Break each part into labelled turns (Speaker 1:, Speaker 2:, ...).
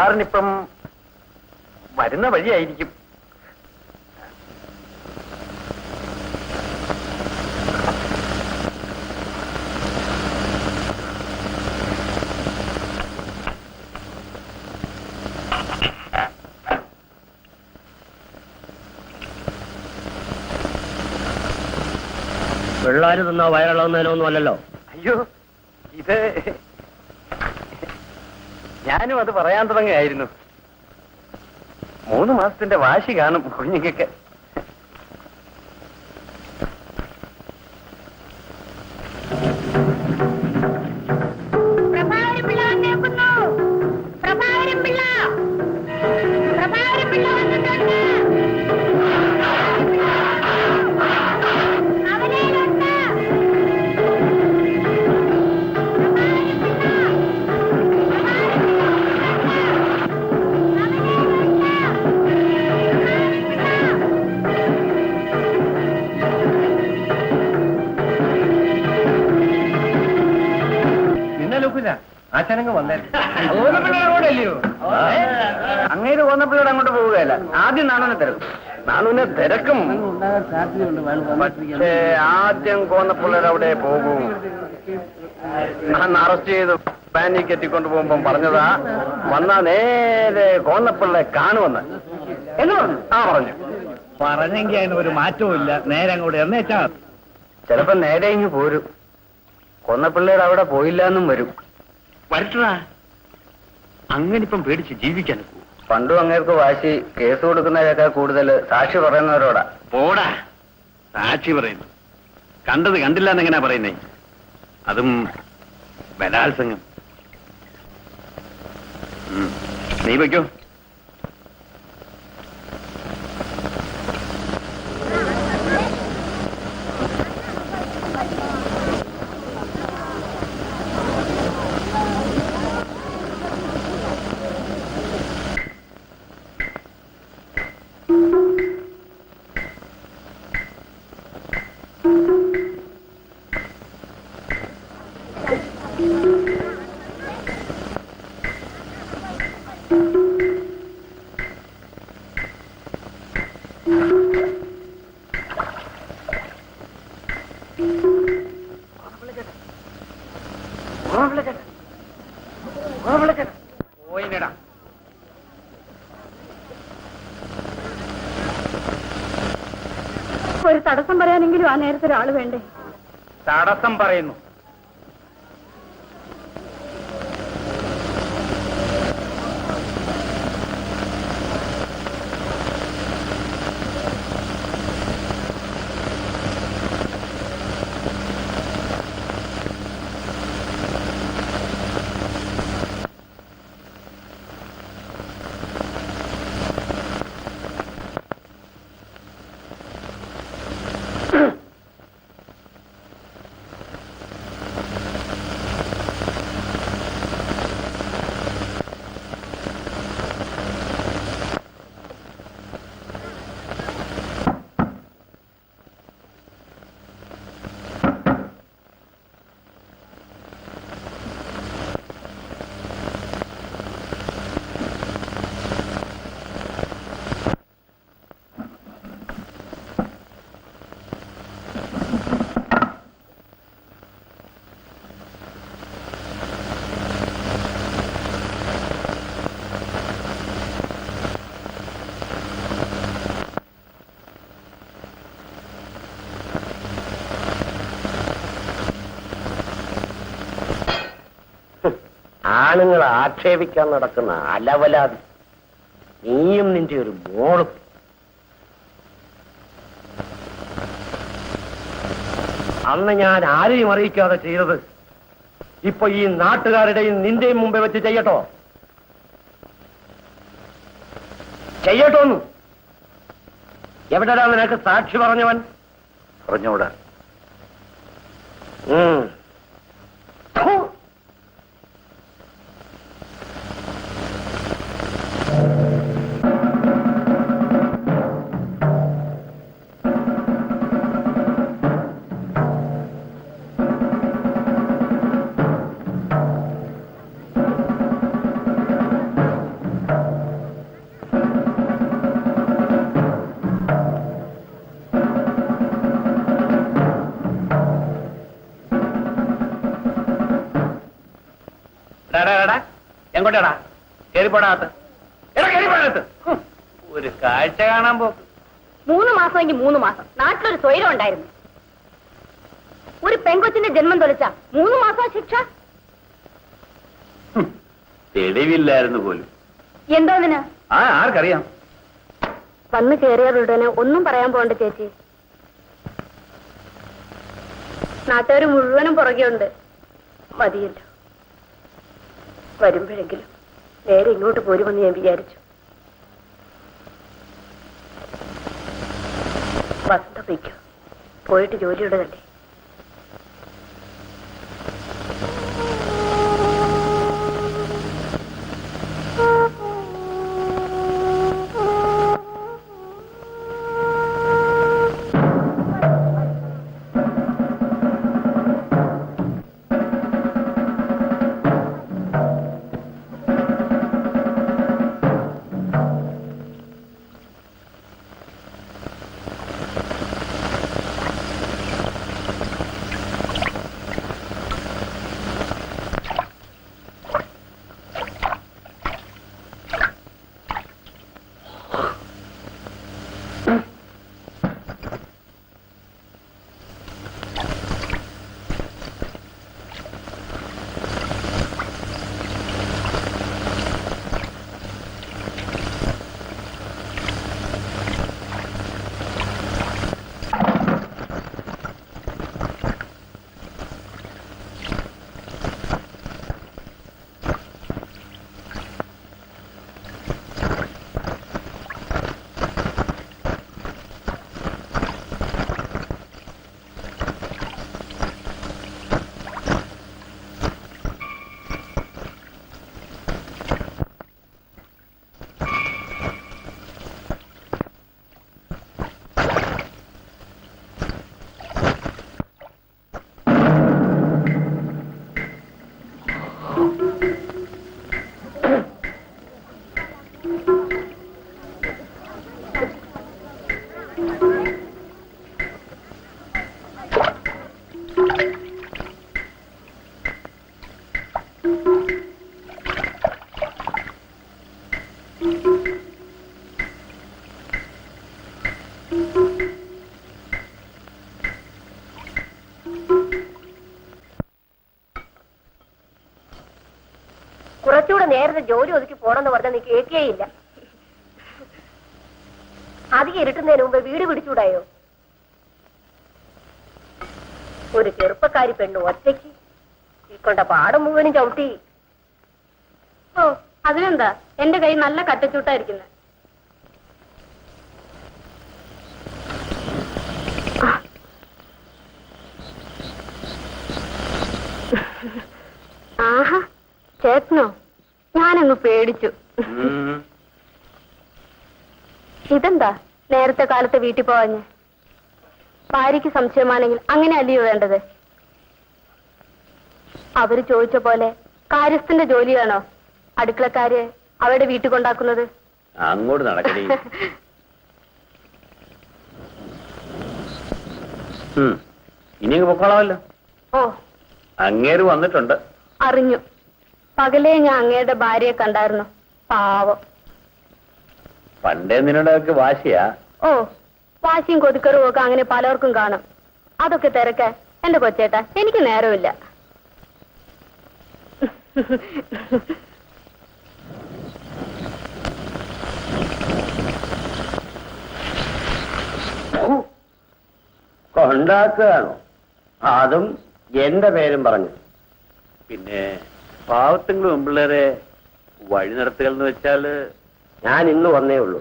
Speaker 1: സാറിനിപ്പം വരുന്ന വഴിയായിരിക്കും.
Speaker 2: പിള്ളേര് തിന്നാ വയറിളകുന്നതിനൊന്നും അല്ലല്ലോ.
Speaker 1: അയ്യോ, ഇത് ഞാനും അത് പറയാൻ തുടങ്ങിയായിരുന്നു. 3 മാസത്തിന്റെ വാശി കാണും കുഞ്ഞുങ്ങൾക്ക്.
Speaker 2: ആശാനങ്ങ് വന്നേ.
Speaker 1: അങ്ങേര് കോന്നപ്പിള്ളയോട് അങ്ങോട്ട് പോവുകയല്ല, ആദ്യം നാണുവിനെ തിരക്കും. നാണുവിനെ തിരക്കും. പക്ഷേ ആദ്യം കോന്നപ്പിള്ളയുടെ അവിടെ പോകും. അന്ന് അറസ്റ്റ് ചെയ്ത് പാനിൽ കെട്ടിക്കൊണ്ട് പോകുമ്പം പറഞ്ഞതാ, വന്നാ നേരെ കോന്നപ്പിള്ളയെ കാണുമെന്ന് എന്ന് പറഞ്ഞു. പറഞ്ഞു
Speaker 2: പറഞ്ഞെങ്കിൽ അതിന് ഒരു മാറ്റവും ഇല്ല. നേരെ അങ്ങോട്ട് എന്നേച്ചാ
Speaker 1: ചിലപ്പോ നേരെ ഇങ്ങ് പോരും. കോന്നപ്പിള്ളയുടെ അവിടെ പോയില്ല എന്നും വരും.
Speaker 3: വരട്ടാ, അങ്ങനിപ്പം പേടിച്ച് ജീവിക്കാൻ
Speaker 1: പണ്ടും അങ്ങേർക്ക് വാശി. കേസ് കൊടുക്കുന്നതിനേക്കാൾ കൂടുതൽ സാക്ഷി പറയുന്നവരോടാ.
Speaker 3: പോടാ, സാക്ഷി പറയുന്നു. കണ്ടത് കണ്ടില്ല എന്നെങ്ങനാ പറയുന്നേ? അതും ബലാത്സംഗം. നീ വയ്ക്കോ.
Speaker 4: ഒരു തടസ്സം പറയാനെങ്കിലും ആ നേരത്തെ ഒരാൾ വേണ്ടേ?
Speaker 1: തടസ്സം പറയുന്നു.
Speaker 2: ആണുങ്ങളെ ആക്ഷേപിക്കാൻ നടക്കുന്ന അലവലാതി നീയും നിന്റെ ഒരു മോളും. അന്ന് ഞാൻ ആരെയും അറിയിക്കാതെ ചെയ്തത് ഇപ്പൊ ഈ നാട്ടുകാരുടെയും നിന്റെയും മുമ്പേ വെച്ച് ചെയ്യട്ടോ? ചെയ്യട്ടോന്നു? എവിടെയാണ് നിനക്ക് സാക്ഷി പറഞ്ഞവൻ?
Speaker 1: പറഞ്ഞൂടാ.
Speaker 2: എങ്ങോട്ടാടാ? കേറിപ്പോടാകത്ത്. എടാ കേറിപ്പോടത്ത്. ഒരു കാഴ്ച കാണാൻ പോക്ക്.
Speaker 4: 3 മാസമെങ്കിൽ 3 മാസം നാട്ടിലൊരു സ്വൈരം ഉണ്ടായിരുന്നു. ഒരു പെങ്കൊച്ചിന്റെ ജന്മം തൊലിച്ച 3 മാസം ശിക്ഷ.
Speaker 3: തെളിവില്ലായിരുന്നു പോലും.
Speaker 4: എന്തോന്നിന്?
Speaker 3: ആർക്കറിയാം.
Speaker 4: വന്ന് കയറിയതുടനെ ഒന്നും പറയാൻ പോണ്ട ചേച്ചി. നാട്ടുകാർ മുഴുവനും പുറകെ ഉണ്ട്. മതിയല്ലോ, വരുമ്പോഴെങ്കിലും നേരെ ഇങ്ങോട്ട് പോരുമെന്ന് ഞാൻ വിചാരിച്ചു. വസന്ത പൊയ്ക്കോ, പോയിട്ട് ജോലിയുടെ തന്നെ. കുറച്ചുകൂടെ നേരത്തെ ജോലി ഒതുക്കി പോണെന്ന് പറഞ്ഞാൽ നീ കേൾക്കുകയില്ല. അധികം ഇരുട്ടുന്നതിന് മുമ്പ് വീട് പിടിച്ചൂടായോ? ഒരു ചെറുപ്പക്കാരി പെണ്ണു ഒറ്റയ്ക്ക് ഇക്കൊണ്ട പാടം മുഴുവനും ചവിട്ടി. ഓ, അതിനെന്താ, എന്റെ കൈ നല്ല കട്ടച്ചൂട്ടായിരിക്കുന്നത്. ആഹാ, ചേട്ടനോ? ഞാനങ്ങ് പേടിച്ചു. ഇതെന്താ നേരത്തെ കാലത്ത് വീട്ടിൽ പോവാഞ്ഞ്? ഭാര്യയ്ക്ക് സംശയമാണെങ്കിൽ അങ്ങനെ അല്ലയോ വേണ്ടത്? അവര് ചോദിച്ച പോലെ കാര്യസ്ഥന്റെ ജോലിയാണോ അടുക്കളക്കാര് അവരുടെ വീട്ടിൽ കൊണ്ടാക്കുന്നത്?
Speaker 3: അങ്ങോട്ട് നടക്കണേ. ഇനി പൊക്കോളാമല്ലോ.
Speaker 4: ഓ,
Speaker 3: അങ്ങേര് വന്നിട്ടുണ്ട്.
Speaker 4: അറിഞ്ഞു. പകലേ ഞാൻ അങ്ങയുടെ ഭാര്യയെ കണ്ടായിരുന്നു. പാവം.
Speaker 3: പണ്ടേ നിന്നോടൊക്കെ വാശിയാ?
Speaker 4: ഓ, വാശിയും കൊതിക്കറും ഒക്കെ അങ്ങനെ പലർക്കും കാണും. അതൊക്കെ തിരക്കാൻ എന്റെ കൊച്ചേട്ടാ എനിക്ക് നേരമില്ല.
Speaker 2: കൊണ്ടാക്കുകയാണോ? അതും എന്റെ പേരും പറഞ്ഞു.
Speaker 3: പിന്നെ പാവത്തുങ്ങളും പെമ്പിള്ളേരെ വഴി നടത്തുകൾ എന്ന് വെച്ചാല്
Speaker 2: ഞാൻ ഇന്ന് വന്നേ ഉള്ളൂ.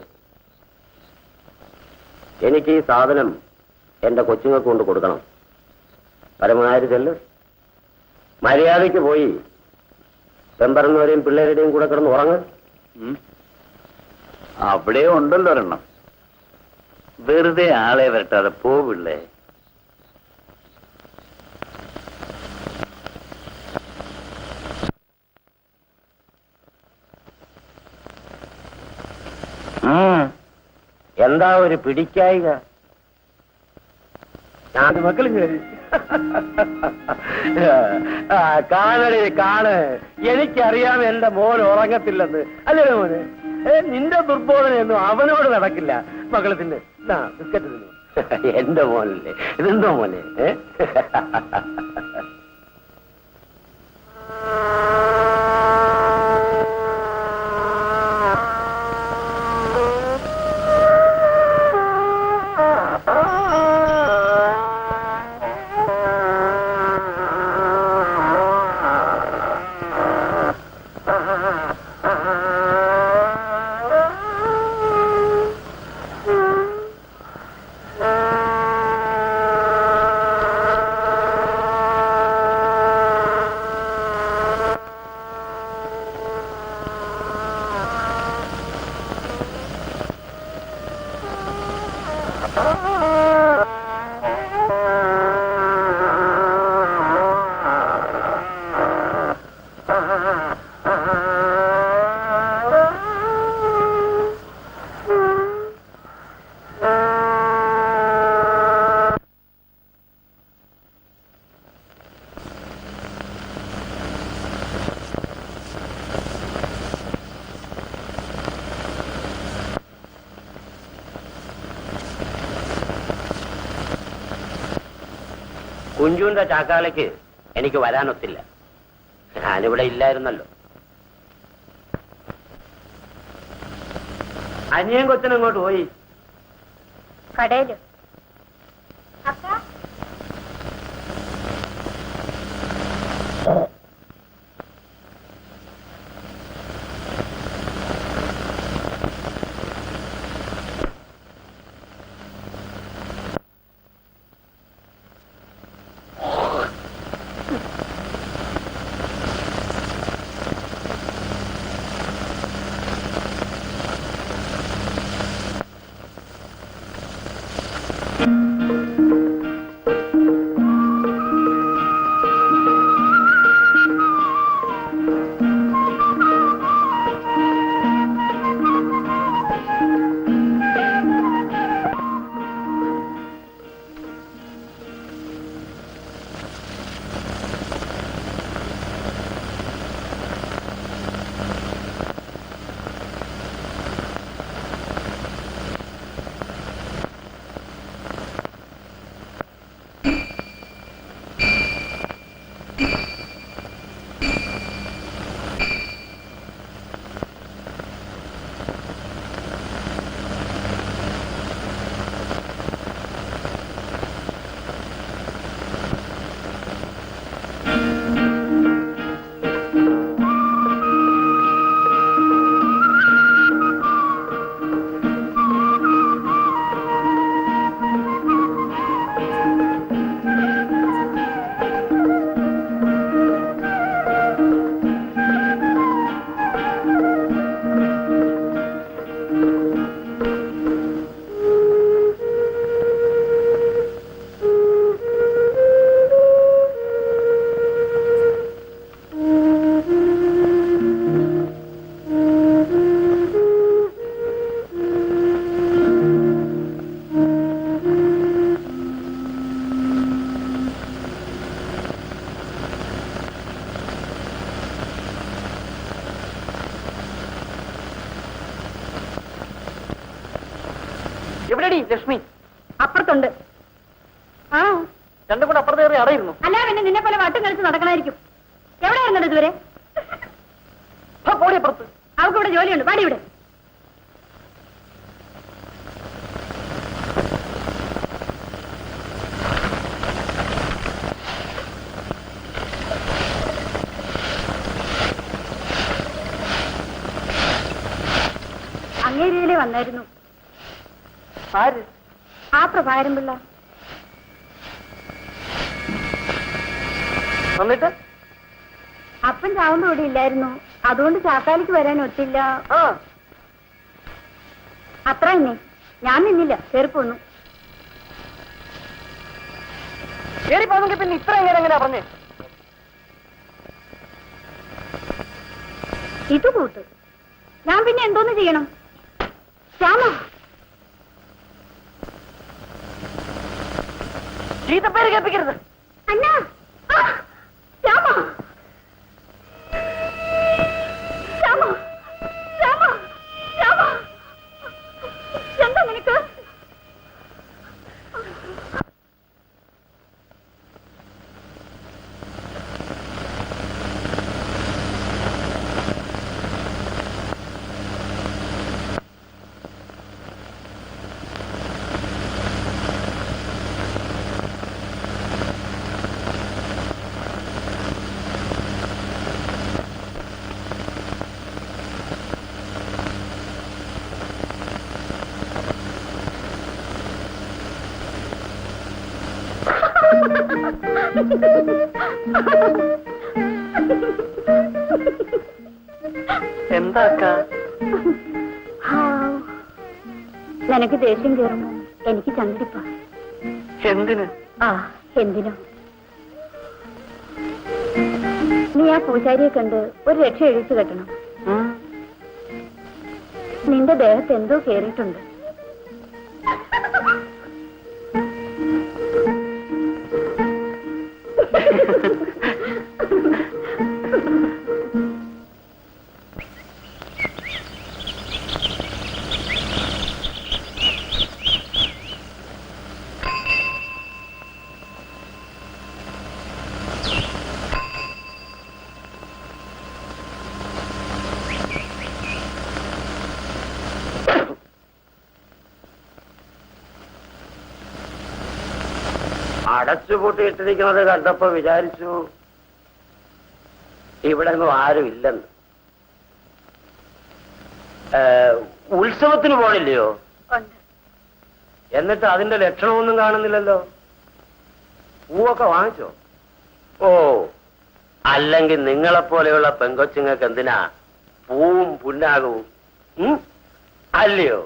Speaker 2: എനിക്ക് ഈ സാധനം എന്റെ കൊച്ചുങ്ങൾക്ക് കൊണ്ട് കൊടുക്കണം. പരമാവധി ചെല്ല്. മര്യാദയ്ക്ക് പോയി പെമ്പറന്നവരെയും പിള്ളേരുടെയും കൂടെ കിടന്ന് ഉറങ്ങ്.
Speaker 3: അവിടെ ഉണ്ടല്ലോ ഒരെണ്ണം. വെറുതെ ആളെ വരട്ടാതെ പോവില്ലേ.
Speaker 2: എന്താ ഒരു പിടിക്കായിക? ഞാൻ
Speaker 1: മക്കളും കയറി കാണടേ കാണ്. എനിക്കറിയാം എന്റെ മോൻ ഉറങ്ങത്തില്ലെന്ന്. അല്ലേ മോനെ? നിന്റെ ദുർബോധനയൊന്നും അവനോട് നടക്കില്ല. മകളത്തിന് ബിസ്ക്കറ്റ് തിന്നു.
Speaker 2: എന്റെ മോനല്ലേ ഇതെന്തോ മോനെ? കുഞ്ചുവിന്റെ ചാക്കാലയ്ക്ക് എനിക്ക് വരാനൊത്തില്ല. ഞാനിവിടെ ഇല്ലായിരുന്നല്ലോ. അനിയൻ കൊച്ചനങ്ങോട്ട് പോയി.
Speaker 4: കടയില്.
Speaker 1: എവിടെടി ലക്ഷ്മി?
Speaker 4: അപ്പുറത്തുണ്ട്. ആ
Speaker 1: രണ്ടും കൂടെ അപ്പുറത്തേറി അടയിരുന്നു.
Speaker 4: അല്ല പിന്നെ നിന്നെ പോലെ വട്ടം കളിച്ച് നടക്കണായിരിക്കും. എവിടെയായിരുന്നത് ഇതുവരെ?
Speaker 1: പോടി അപ്പുറത്ത്.
Speaker 4: അവൾക്ക് ഇവിടെ ജോലിയുണ്ട്. പാടി ഇവിടെ. അങ്ങേരിയിലെ വന്നായിരുന്നു.
Speaker 1: ആര്?
Speaker 4: ആ പ്രഭാകരൻ പിള്ള.
Speaker 1: വന്നിട്ട്
Speaker 4: അപ്പൻ ചാവുമ്പോ ഇവിടെ ഇല്ലായിരുന്നു. അതുകൊണ്ട് ചാക്കാലിക്ക് വരാൻ ഒത്തില്ല. അത്ര തന്നെ. ഞാൻ നിന്നില്ല. ചെറുപ്പ് വന്നു.
Speaker 1: കേറി പോന്നെങ്കിൽ പിന്നെ ഇത്ര എങ്ങനെയാ പറഞ്ഞേ?
Speaker 4: ഇത് കൂട്ട്. ഞാൻ പിന്നെ എന്തോന്ന് ചെയ്യണം? ശ്യാമ
Speaker 1: ചീത്തപ്പേര് കേൾപ്പിക്കരുത്.
Speaker 4: അണ്ണാ രാമ രാമ രാമ രാമ എന്താ നിനക്ക്?
Speaker 1: എന്താക്ക?
Speaker 4: നിനക്ക് ദേഷ്യം കയറുമോ? എനിക്ക് ചന്ദ്രിപ്പ.
Speaker 1: എന്തിന്?
Speaker 4: എന്തിനോ? നീ ആ പൂജാരിയെ കണ്ട് ഒരു രക്ഷ എഴുതിച്ചു കെട്ടണം. നിന്റെ ദേഹത്ത് എന്തോ കേറിയിട്ടുണ്ട്.
Speaker 2: അടച്ചുപൂട്ടിയിട്ടിരിക്കുന്നത് കണ്ടപ്പോ വിചാരിച്ചു ഇവിടെ ഒന്നും ആരും ഇല്ലെന്ന്. ഉത്സവത്തിന് പോണില്ലയോ? എന്നിട്ട് അതിന്റെ ലക്ഷണമൊന്നും കാണുന്നില്ലല്ലോ. പൂവൊക്കെ വാങ്ങിച്ചോ? ഓ, അല്ലെങ്കിൽ നിങ്ങളെപ്പോലെയുള്ള പെങ്കൊച്ചുങ്ങൾക്ക് എന്തിനാ പൂവും പുന്നാകവും? അല്ലയോ?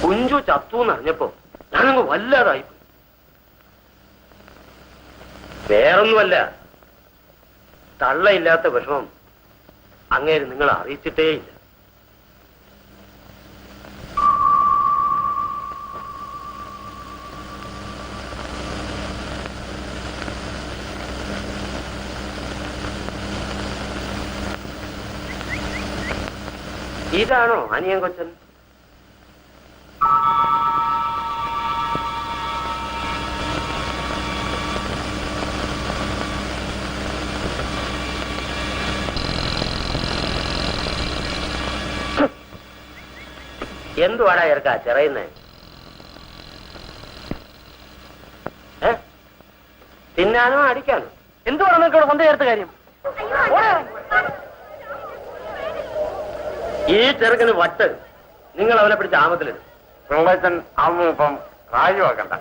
Speaker 2: കുഞ്ചു ചത്തൂന്ന് അറിഞ്ഞപ്പോ ഞാനങ്ങ് വല്ലാതായി. വേറൊന്നുമല്ല, തള്ളയില്ലാത്ത വിഷമം അങ്ങേര് നിങ്ങളെ അറിയിച്ചിട്ടേയില്ല. ഇതാണോ അനിയൻ കൊച്ചൻ? എന്തുവാടാ ഇറക്കാ ചെറയുന്നേ? തിന്നാനോ അടിക്കാനോ?
Speaker 1: എന്തുവാണ് നിങ്ങൾക്ക് ഇവിടെ കൊണ്ടു ചേർത്ത കാര്യം?
Speaker 2: ഈ ചെറുക്കന് വട്ട്. നിങ്ങൾ അവനെ പിടിച്ച് ആമത്തിലിടും.
Speaker 3: പിള്ളച്ചൻ അമ്മ ഇപ്പം കാര്യമാക്കണ്ട.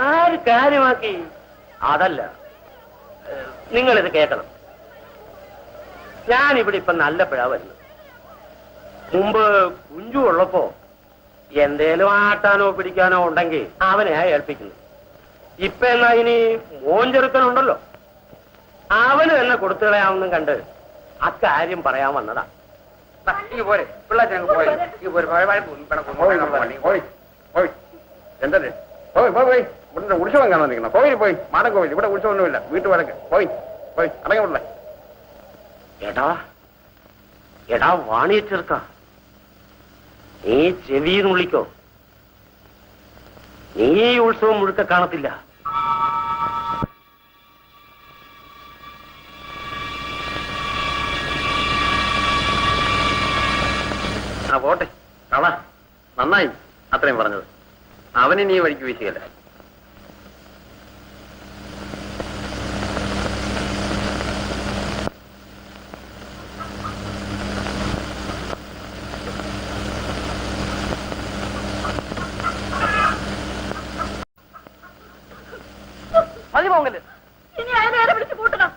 Speaker 2: ആര് കാര്യമാക്കി? അതല്ല, നിങ്ങളിത് കേൾക്കണം. ഞാനിവിടെ ഇപ്പൊ നല്ലപ്പോഴാ വരുന്നത്. മുമ്പ് കുഞ്ചു ഉള്ളപ്പോ എന്തേലും ആട്ടാനോ പിടിക്കാനോ ഉണ്ടെങ്കിൽ അവനെയാ ഏൽപ്പിക്കുന്നു. ഇപ്പൊ എന്നാ ഇനി മോൻ ചെറുക്കനുണ്ടല്ലോ, അവന് തന്നെ കൊടുത്തുകളയാമെന്നും കണ്ട് അക്കാര്യം പറയാൻ വന്നതാ.
Speaker 3: പോരെ പിള്ളച്ചൻ പോയി എന്തേ ഉത്സവം കാണാൻ നിൽക്കണം. കോവിൽ പോയി മാടൻ കോവിൽ. ഇവിടെ ഉത്സവമൊന്നുമില്ല. വീട്ടുവഴക്ക് പോയി പോയി അടങ്ങി.
Speaker 2: എടാ വാണിയെ ചെറുക്ക, നീ ചെവിന്ന് വിളിക്കോ. നീ ഈ ഉത്സവം മുഴുക്ക കാണത്തില്ല.
Speaker 3: പോട്ടെ കള. നന്നായി അത്രയും പറഞ്ഞത്. അവന് നീ വഴിക്ക് വീശുകയല്ല.
Speaker 1: മതി പോങ്ങല്.
Speaker 4: ഇനി അയലേറെ വിളിച്ച് കൂട്ടണം.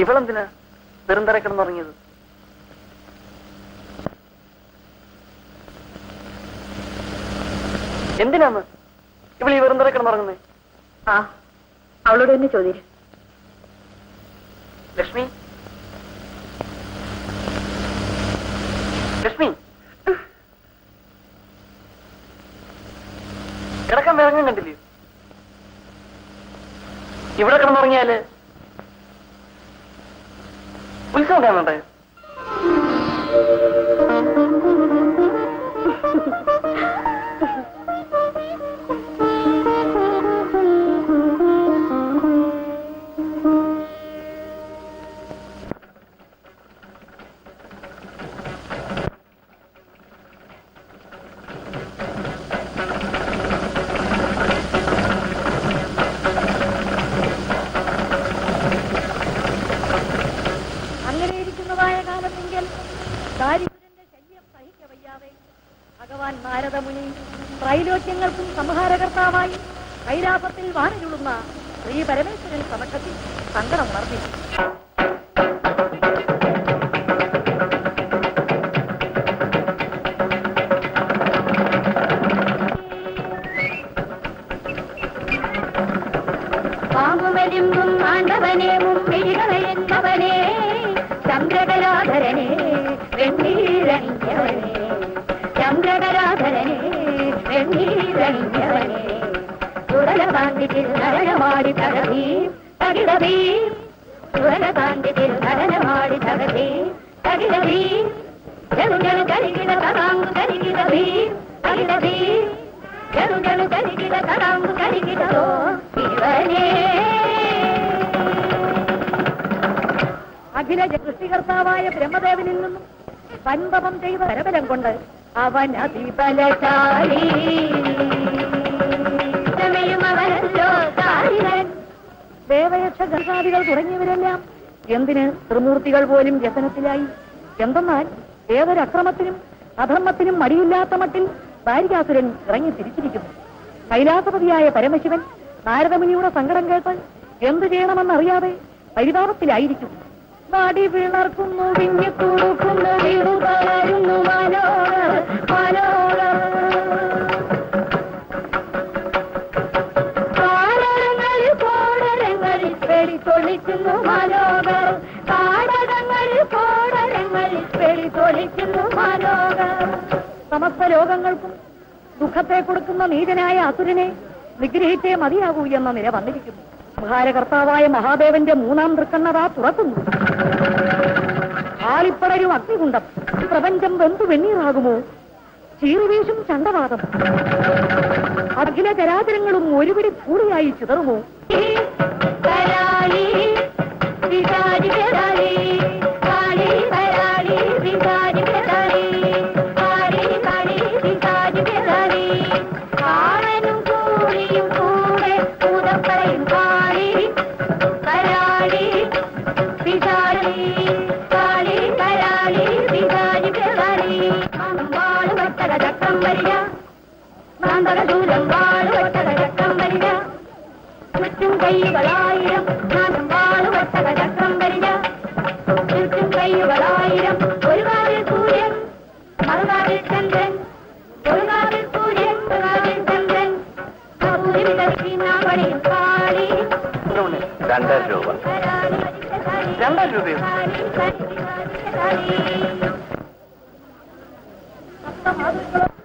Speaker 1: ഇവളെന്തിനാ വെറും തറ കിടന്നുറങ്ങിയത്? എന്തിനാന്ന് ഇവൾ ഈ വെറും തറ കിടന്നുറങ്ങുന്നേ?
Speaker 4: ആ അവളോട് തന്നെ ചോദിച്ചു.
Speaker 1: ലക്ഷ്മി, ലക്ഷ്മി, കിടക്കാൻ വിറങ്ങാൻ കണ്ടില്ലേ? ഇവിടെ കിടന്നുറങ്ങിയാല് ഉത്സവം കാണണ്ടേ?
Speaker 4: ഭഗവാൻ നാരദമുനി ത്രൈലോക്യങ്ങൾക്കും സംഹാരകർത്താവായി കൈലാസത്തിൽ വാനരുളുന്ന ശ്രീ പരമേശ്വരൻ സമക്ഷത്തിൽ സങ്കടം ഉണർത്തി. പാമ്പുമരിമ്പും ആണ്ടവനെ മുമ്പിരികളെന്നവനെ ചന്ദ്രകലാധരനെ വെണ്ണീരണിഞ്ഞവനെ ചന്ദ്രകലാധരനെ വെണ്ണീരണിഞ്ഞവനെ സുരലകാന്തിൽ നരനമാടി തകതീ തകിടവീ സുരലകാന്തിൽ നരനമാടി തകതീ തകിടവീ ജനുജനു കരികിട തടാങ്കു കരികിടവീ തകിടവീ ജനുജനു കരികിട തടാങ്കു കരികിടോ ഇവനേ അഖില സൃഷ്ടികർത്താവായ ബ്രഹ്മദേവനിൽ നിന്നും വൻപവം ചെയ്ത പരബലം കൊണ്ട് അവൻ അതിബലശാലി. ദേവയക്ഷ ഗർഭാദികൾ തുടങ്ങിയവരെല്ലാം എന്തിന് ത്രിമൂർത്തികൾ പോലും വ്യസനത്തിലായി. എന്തെന്നാൽ ഏതൊരക്രമത്തിനും അധർമ്മത്തിനും മടിയില്ലാത്ത മട്ടിൽ വാരികാസുരൻ ഇറങ്ങി തിരിച്ചിരിക്കുന്നു. കൈലാസപതിയായ പരമശിവൻ നാരദമുനിയുടെ സങ്കടം കേട്ട് എന്തു ചെയ്യണമെന്നറിയാതെ പരിതാപത്തിലായിരിക്കും. വാടി വിളർക്കുന്നു വിഞ്ഞു തുറക്കുന്നു വീടു തളരുന്നു മനോഹർ മനോഹർ കാടകങ്ങളിൽ കോടരങ്ങളിൽ വെളിത്തൊളിക്കുന്നു മനോഹർ കാടകങ്ങളിൽ കോടരങ്ങളിൽ വെളിത്തൊളിക്കുന്നു മനോഹർ. സമസ്ത ലോകങ്ങൾക്കും ദുഃഖത്തെ കൊടുക്കുന്ന നീചനായ അസുരനെ നിഗ്രഹിച്ചേ മതിയാകൂ എന്ന നില വന്നിരിക്കുന്നു. സംഹാരകർത്താവായ മഹാദേവന്റെ മൂന്നാം തൃക്കണ്ണതാ തുറക്കുന്നു. ആളിപ്പടരും അഗ്നികുണ്ഡം പ്രപഞ്ചം വെന്തു വെണ്ണീറാകുമോ? ചീറുവീശും ചണ്ടവാദം അഖില ചരാചരങ്ങളും ഒരുപിടി കൂടിയായി ചിതറുമോ? ദൂരം വാളുവട്ടകം വരിക ചുറ്റും കൈകളായിരം നാം വാളുവട്ടകം വരിക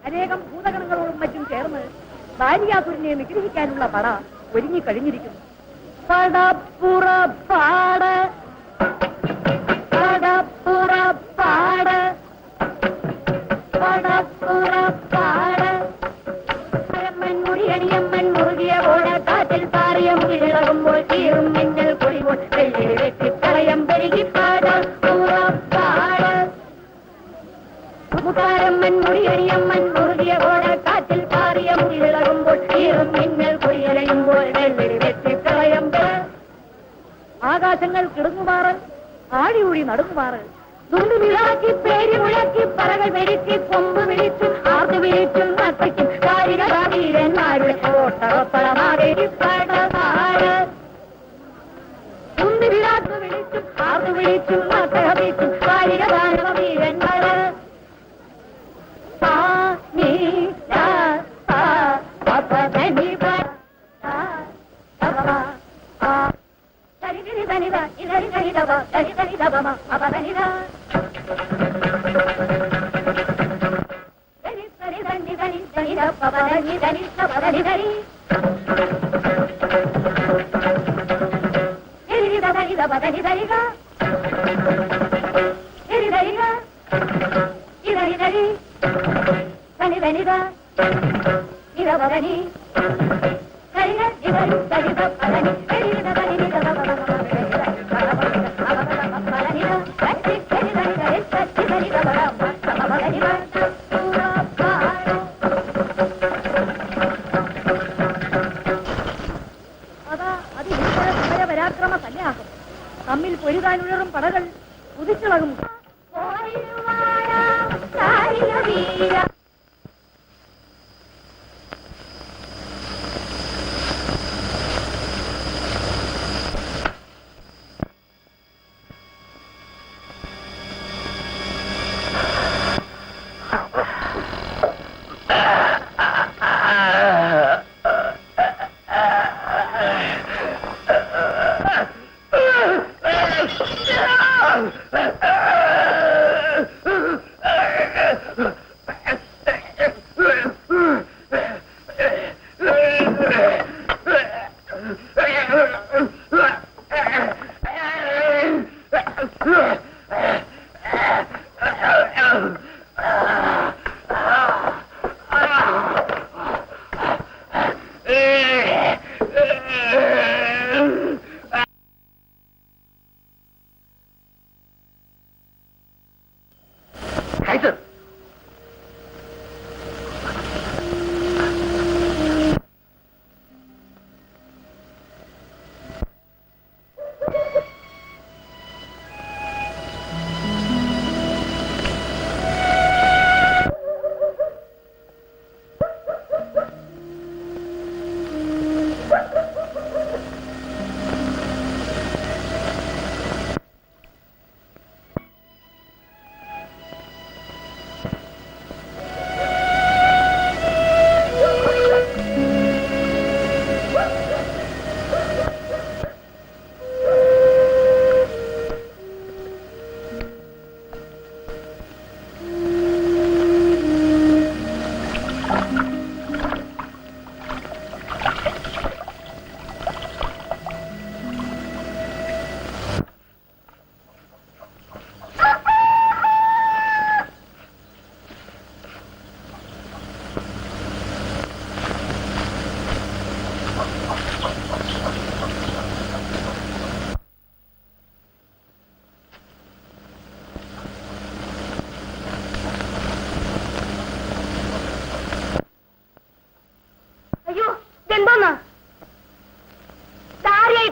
Speaker 4: അനേകം ഭൂതഗണങ്ങളോടും മറ്റും ചേർന്ന് ബാലിയാസുരനെ നിഗ്രഹിക്കാനുള്ള പട ഒരുങ്ങിക്കഴിഞ്ഞിരിക്കുന്നു. പടപ്പുറപ്പാട് പടപ്പുറപ്പാട് പടപ്പുറപ്പാട് മുറിയണിയമ്മൻ മുറുകിയ ഓടക്കാറ്റിൽ പാറിയം കിഴകുമ്പോൾ തീറും മിന്നൽ പൊടിപോൽ വെള്ളി വെട്ടിക്കളയം പെരുകി പടപ്പുറപ്പാട് മുത്താരമ്മൻ മുറിയണിയമ്മൻ മുറുകിയ ഓടക്കാറ്റിൽ പാറിയം കിഴകുമ്പോൾ തീറും മിന്നൽ പൊടിയലയുമ്പോൾ വെള്ളി വെട്ടിക്കളയം. ആകാശങ്ങൾ കിടങ്ങുമാറ് ആടിയൂടി നടുങ്ങുമാറ് തുണ്ടുവിളാക്കി പേരി മുഴക്കി പറകൾ വെടിച്ച് കൊമ്പ് വിളിച്ചും ആർത്ത് വിളിച്ചും നട്ടയ്ക്കും കാരികീരന്മാരുടെ ഓട്ടപ്പളമാകെ തുണ്ടുവിളാക്ക് വിളിച്ചും ആർത്ത് വിളിച്ചും നട്ടഹപിച്ചും കാരികീരന്മാര് പരാക്രമ സന്യാസം തമ്മിൽ പൊരുതാനുഴറും പടകൾ കുതിച്ചിളകും.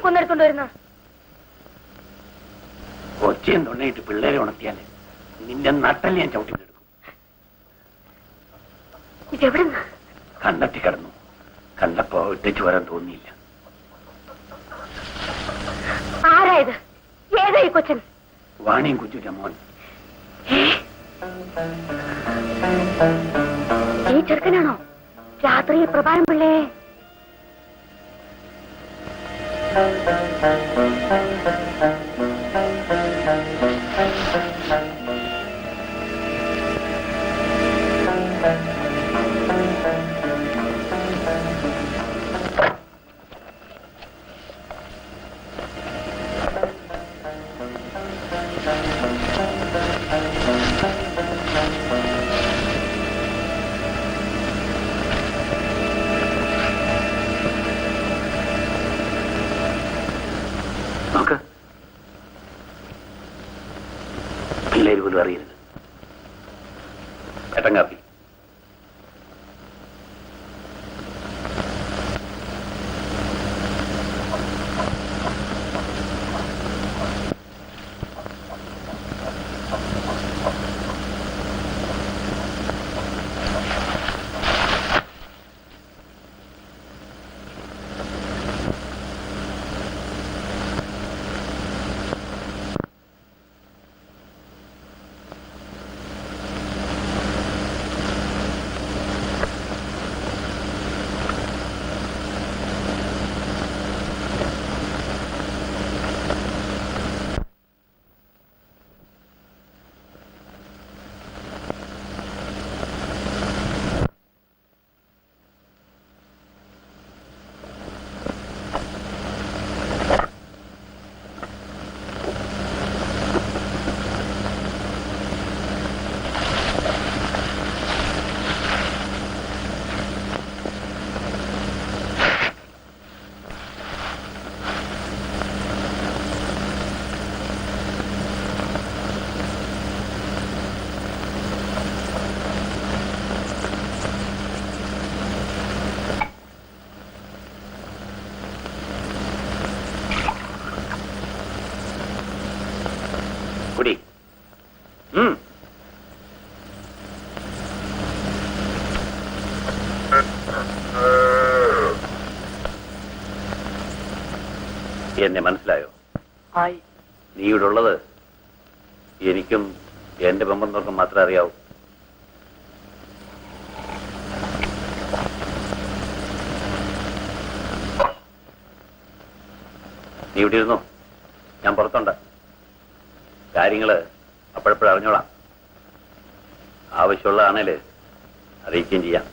Speaker 4: കൊന്നെടുത്തോണ്ടിരുന്ന
Speaker 2: ഒച്ചയും തൊണ്ണയിട്ട് പിള്ളേരെ ഉണർത്തിയാല് നിന്റെ നട്ടല് ഞാൻ ചവിട്ടിക്കെടുക്കും.
Speaker 4: ഇതെവിടുന്ന
Speaker 2: കണ്ടെത്തി കിടന്നു. കണ്ടപ്പോ ഇട്ടേച്ചു വരാൻ തോന്നിയില്ല.
Speaker 4: ആരായത്? ഏതായി കൊച്ചൻ?
Speaker 2: വാണിയും കുഞ്ചുന്റെ മോൻ.
Speaker 4: ഈ ചെറുക്കനാണോ രാത്രി പ്രഭാരം പിള്ളേ?
Speaker 1: നോക്ക്, പിള്ളേര് പോലും അറിയരുത്. ഏട്ടൻ കാപ്പി. കുടി. എന്നെ മനസ്സിലായോ? നീ ഇവിടെ ഉള്ളത് എനിക്കും എന്റെ ബന്ധുക്കൾക്കും മാത്രമേ അറിയാവൂ. നീ ഇവിടെ ഇരുന്നോ, ഞാൻ പുറത്തുണ്ട്. കാര്യങ്ങള് അപ്പോഴപ്പോഴറിഞ്ഞോളാം. ആവശ്യമുള്ളതാണേല് അറിയിക്കുകയും ചെയ്യാം.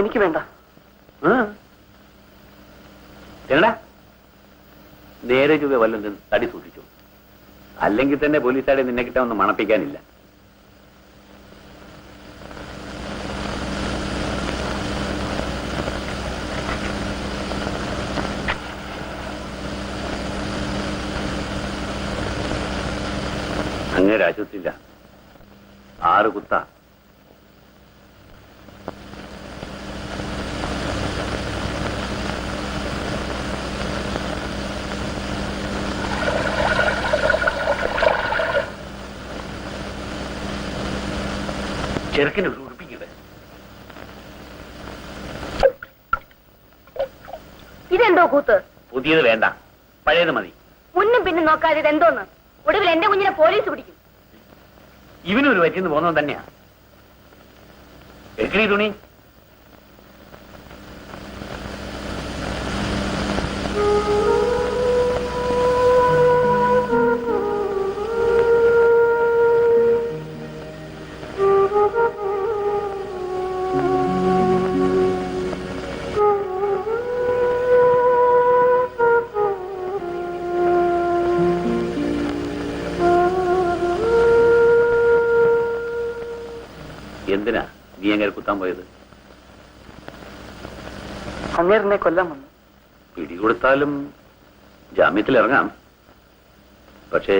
Speaker 1: എനിക്ക് വേണ്ട. എന്നടാ നേരെ ചുവ വല്ലതും തടി സൂക്ഷിച്ചു. അല്ലെങ്കിൽ തന്നെ പോലീസുകാരെ നിന്നെ കിട്ടാമെന്ന് മണപ്പിക്കാനില്ല. അങ്ങേരെ ആശുപത്രിയില്ല, 6 കുത്ത. ചെറുക്കിന് ഒരു ഉടുപ്പിക്കത്.
Speaker 4: ഇതെന്തോ കൂത്ത്?
Speaker 1: പുതിയത് വേണ്ട, പഴയത് മതി.
Speaker 4: മുന്നും പിന്നും നോക്കാതെ ഇതെന്തോന്ന്? ഒടുവിൽ എന്റെ കുഞ്ഞിനെ പോലീസ് പിടിക്കും.
Speaker 1: ഇവനൊരു വറ്റിന്ന് പോകുന്നത് തന്നെയാ. എടുക്കണീ തുണി. എന്തിനാ നീ അങ്ങനെ കുത്താൻ പോയത്?
Speaker 5: അങ്ങേരനെ കൊല്ലാൻ വന്നു.
Speaker 1: പിടികൊടുത്താലും ജാമ്യത്തിൽ ഇറങ്ങാം. പക്ഷേ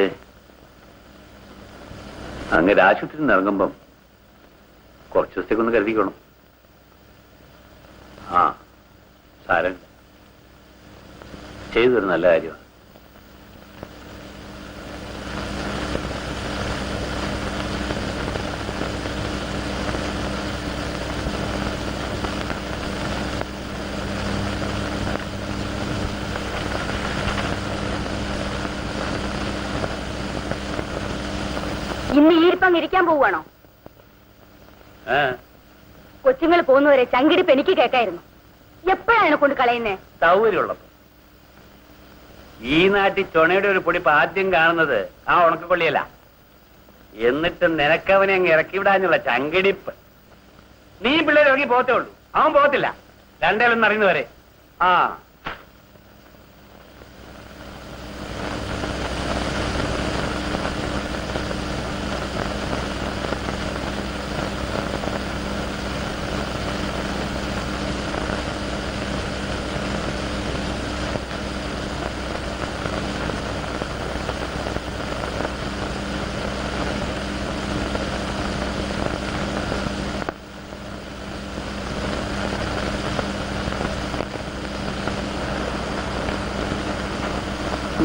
Speaker 1: അങ്ങനെ ആശുപത്രിയിൽ നിന്ന് ഇറങ്ങുമ്പം കുറച്ച് ദിവസത്തേക്കൊന്ന് കരുതിക്കണം. ആ സാരൻ ചെയ്തൊരു നല്ല കാര്യമാണ്.
Speaker 4: ഇന്ന് ഈരിപ്പം ഇരിക്കാൻ പോവുകയാണോ? കൊച്ചുങ്ങൾ പോകുന്നവരെ ചങ്കിടിപ്പ് എനിക്ക് കേൾക്കായിരുന്നു. എപ്പോഴാണ് കൊണ്ട് കളയുന്നേ?
Speaker 1: സൗകര്യമുള്ളപ്പോ. ഈ നാട്ടിൽ ചുണയുടെ ഒരു പൊടിപ്പ് ആദ്യം കാണുന്നത് ആ ഉണക്കക്കൊള്ളിയല്ല. എന്നിട്ട് നിനക്കവനെ അങ്ങ് ഇറക്കി വിടാനുള്ള ചങ്കിടിപ്പ്. നീ പിള്ളേർ ഇറങ്ങി പോകത്തേ ഉള്ളൂ, അവൻ പോകത്തില്ല. രണ്ടേലൊന്നും അറിയുന്നവരെ. ആ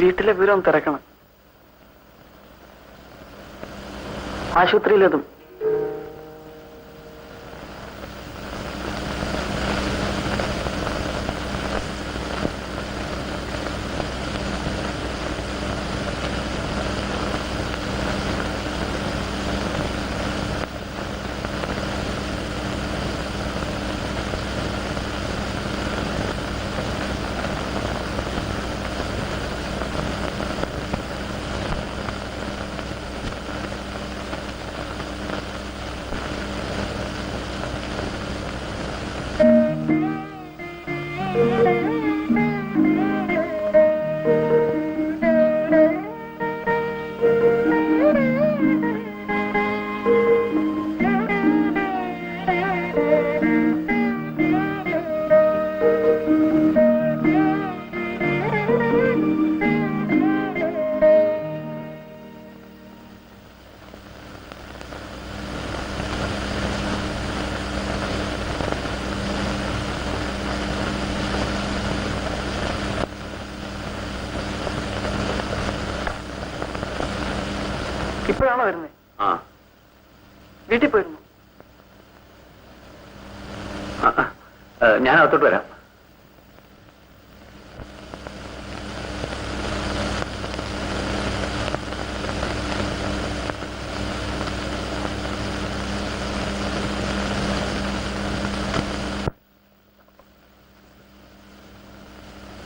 Speaker 5: വീട്ടിലെ വിവരം തിരക്കണം. ആശുപത്രിയിലതും. ഇപ്പോഴാണോ വരുന്നത്?
Speaker 1: ആ
Speaker 5: വീട്ടിൽ പോയിരുന്നു.
Speaker 1: ഞാൻ അകത്തോട്ട് വരാം.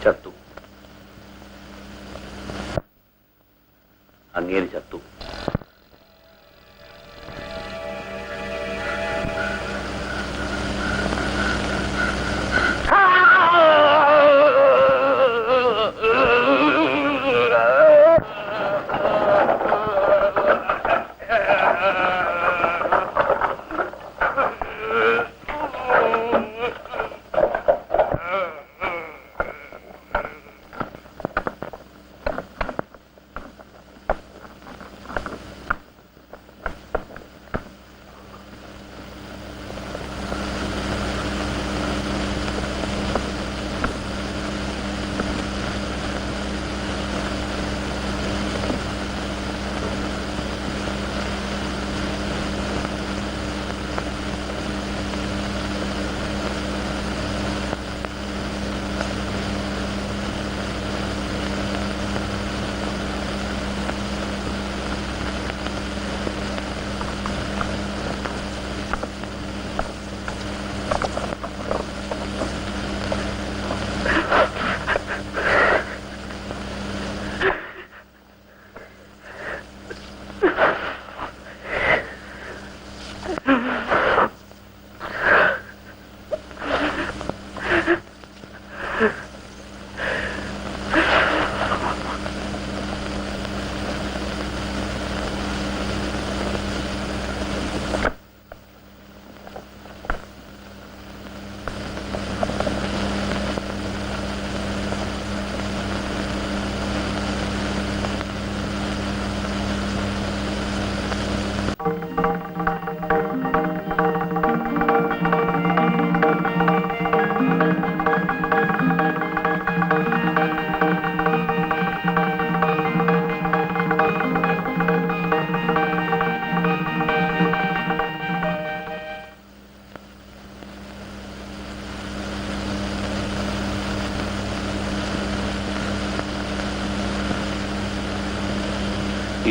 Speaker 1: ചത്തു. അങ്ങേര് ചത്തു.